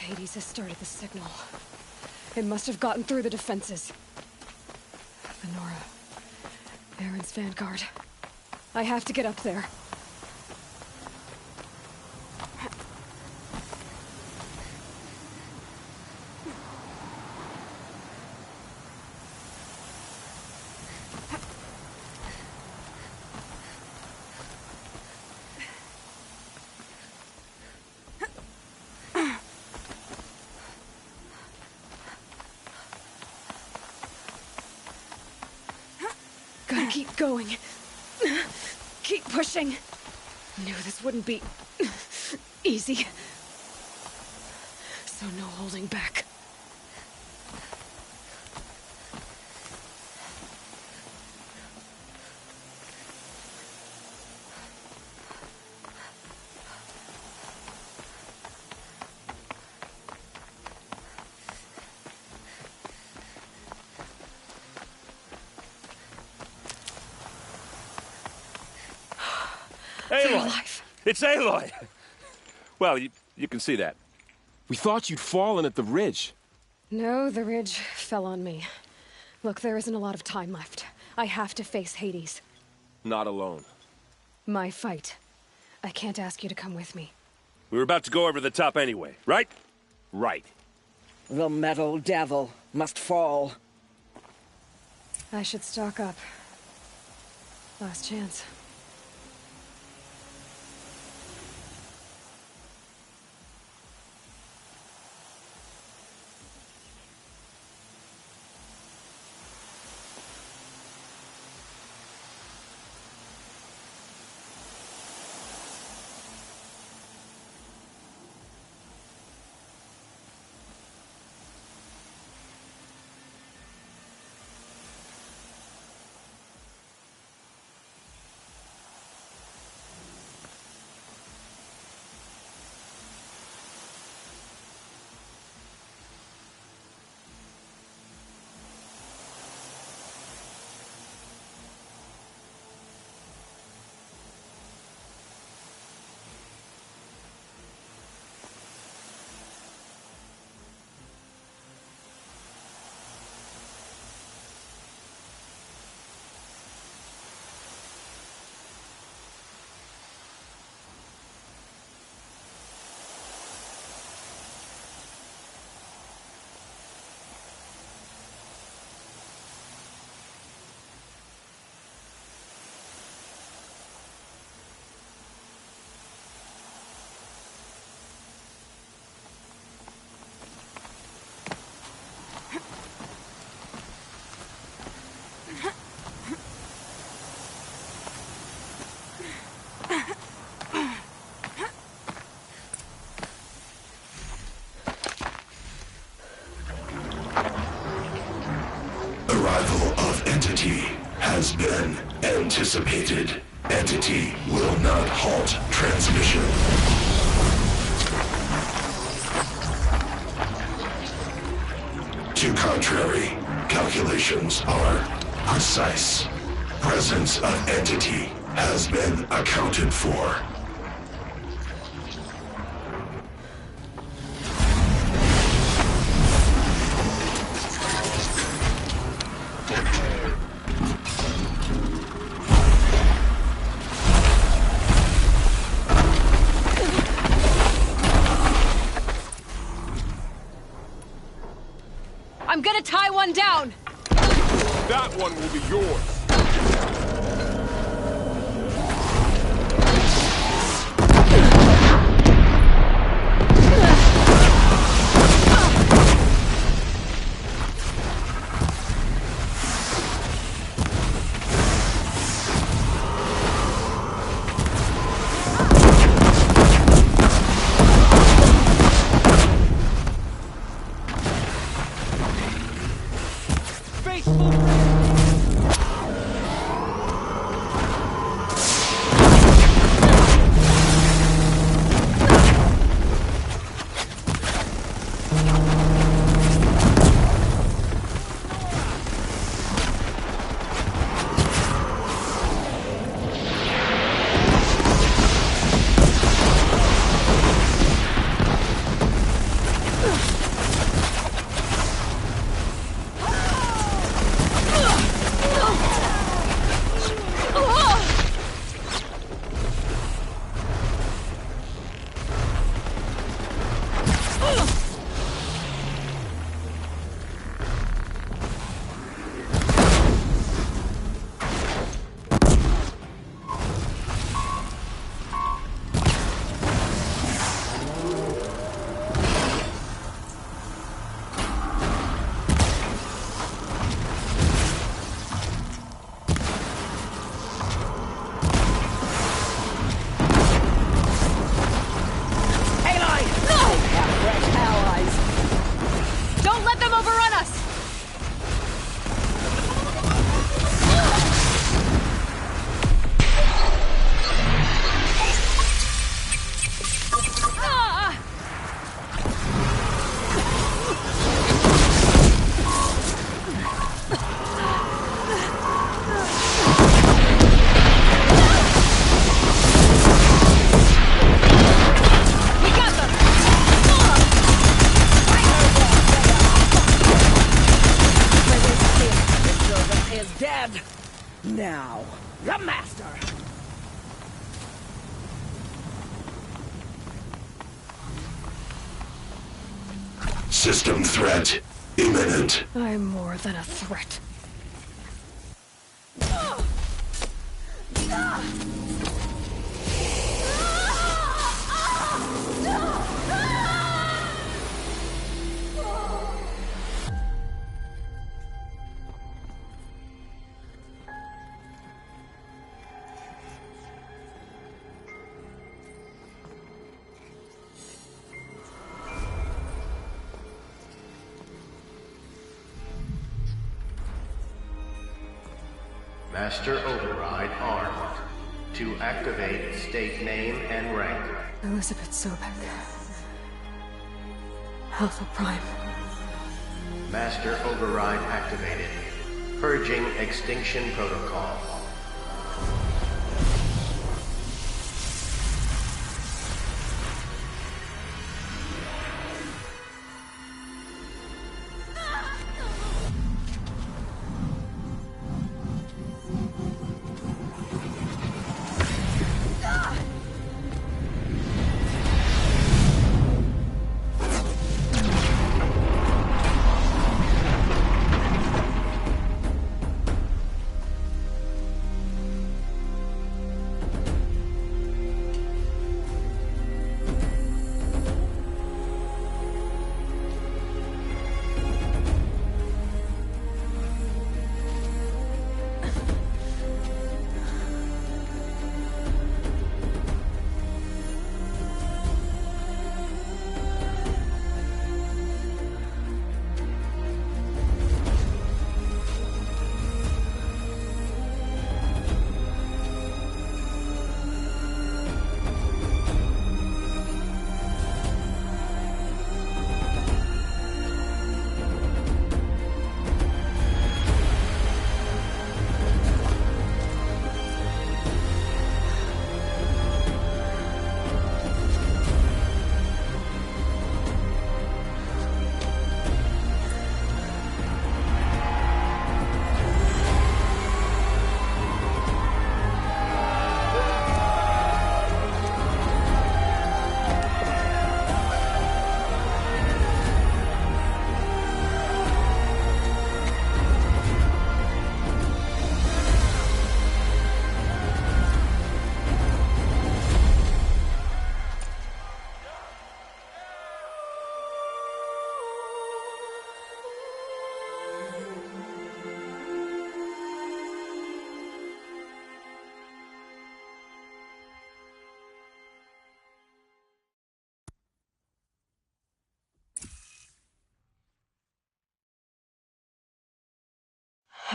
Hades has started the signal. It must have gotten through the defenses. Venora. Aaron's vanguard. I have to get up there. Gotta keep going. Keep pushing. Knew this wouldn't be easy. So no holding back. Aloy! It's Aloy! Well, you can see that. We thought you'd fallen at the ridge. No, the ridge fell on me. Look, there isn't a lot of time left. I have to face Hades. Not alone. My fight. I can't ask you to come with me. We were about to go over the top anyway, right? Right. The metal devil must fall. I should stock up. Last chance. Arrival of Entity has been anticipated. Entity will not halt transmission. To contrary, calculations are precise. Presence of Entity has been accounted for. I'm gonna tie one down! That one will be yours. Now, the Master! System threat imminent. I'm more than a threat. Master Override armed. To activate, state name and rank. Elizabeth Sobek. Alpha Prime. Master Override activated. Purging Extinction Protocol.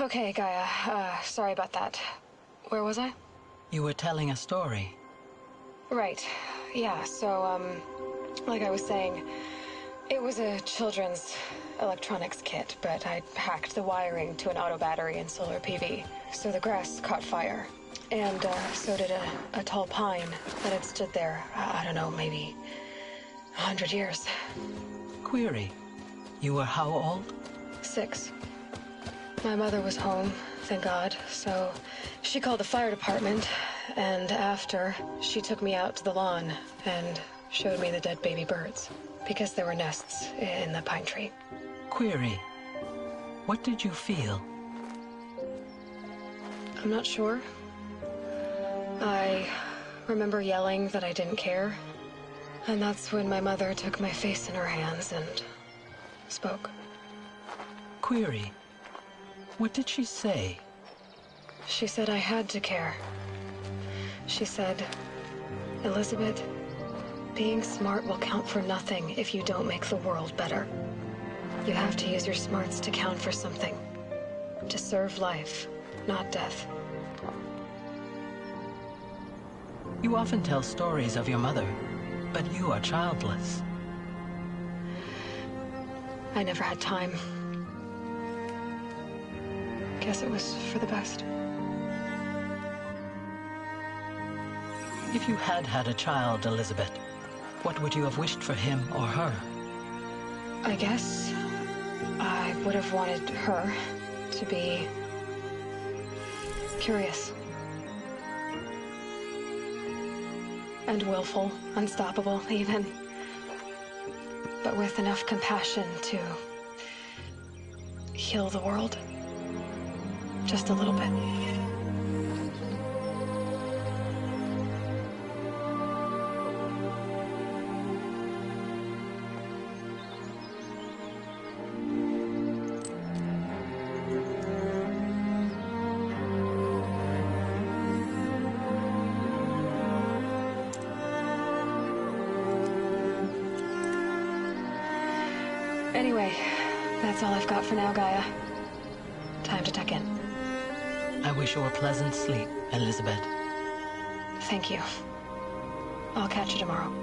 Okay, Gaia. Sorry about that. Where was I? You were telling a story. Right. Yeah, so, like I was saying, it was a children's electronics kit, but I'd hacked the wiring to an auto battery and solar PV. So the grass caught fire. And, so did a tall pine that had stood there, I don't know, maybe 100 years. Query. You were how old? 6. My mother was home, thank God, so she called the fire department, and after, she took me out to the lawn and showed me the dead baby birds, because there were nests in the pine tree. Query. What did you feel? I'm not sure. I remember yelling that I didn't care, and that's when my mother took my face in her hands and spoke. Query. What did she say? She said I had to care. She said, Elizabeth, being smart will count for nothing if you don't make the world better. You have to use your smarts to count for something. To serve life, not death. You often tell stories of your mother, but you are childless. I never had time. Guess it was for the best. If you had had a child, Elizabeth, what would you have wished for him or her? I guess I would have wanted her to be curious. And willful, unstoppable, even. But with enough compassion to heal the world. Just a little bit. Anyway, that's all I've got for now, Gaia. Time to tuck in. I wish you a pleasant sleep, Elizabeth. Thank you. I'll catch you tomorrow.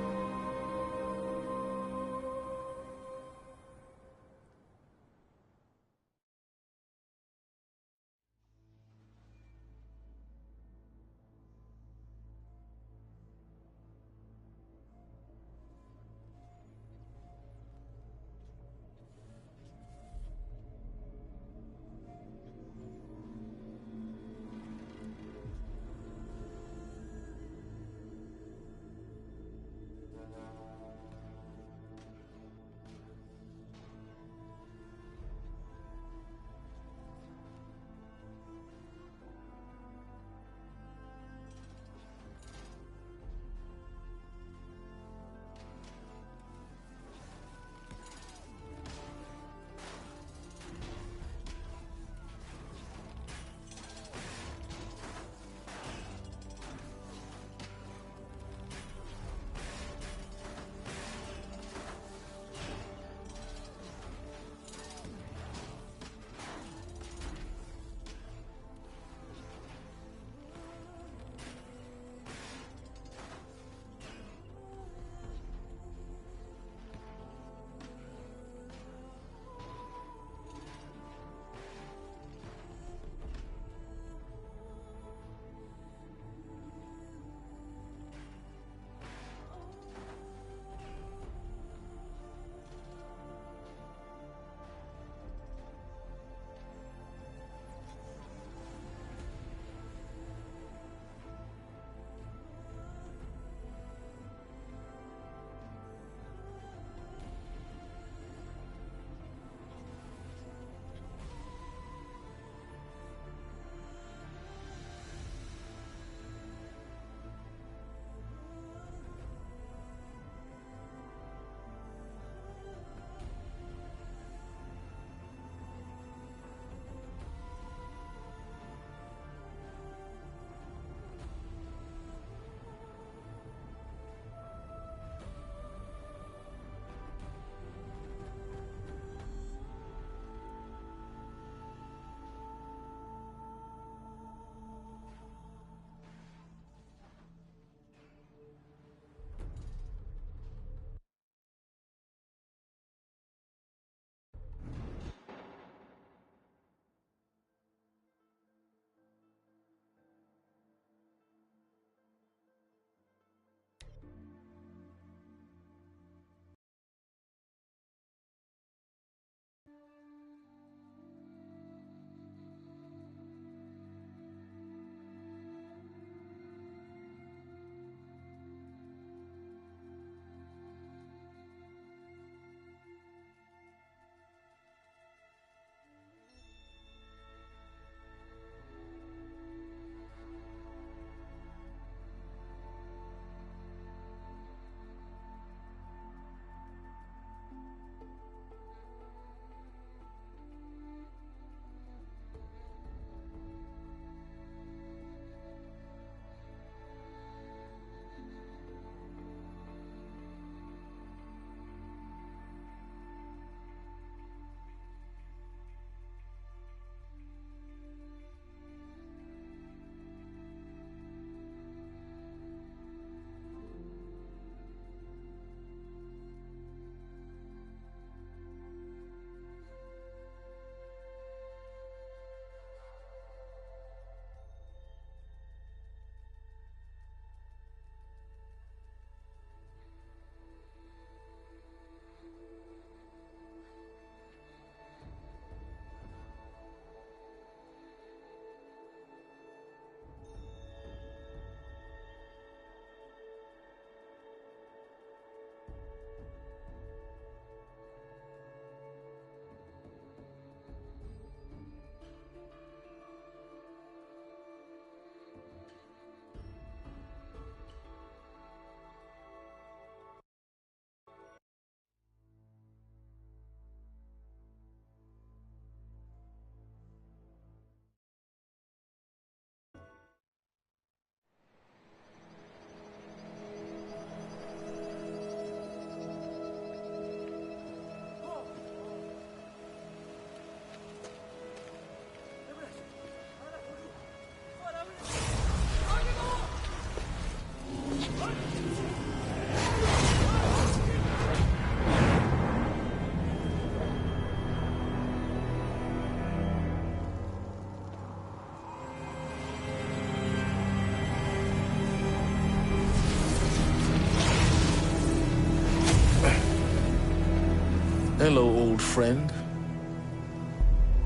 Hello, old friend.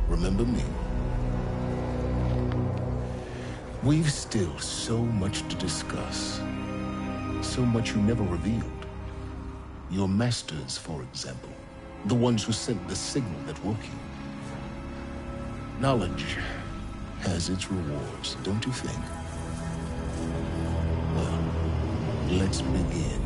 Remember me? We've still so much to discuss. So much you never revealed. Your masters, for example. The ones who sent the signal that woke you. Knowledge has its rewards, don't you think? Well, let's begin.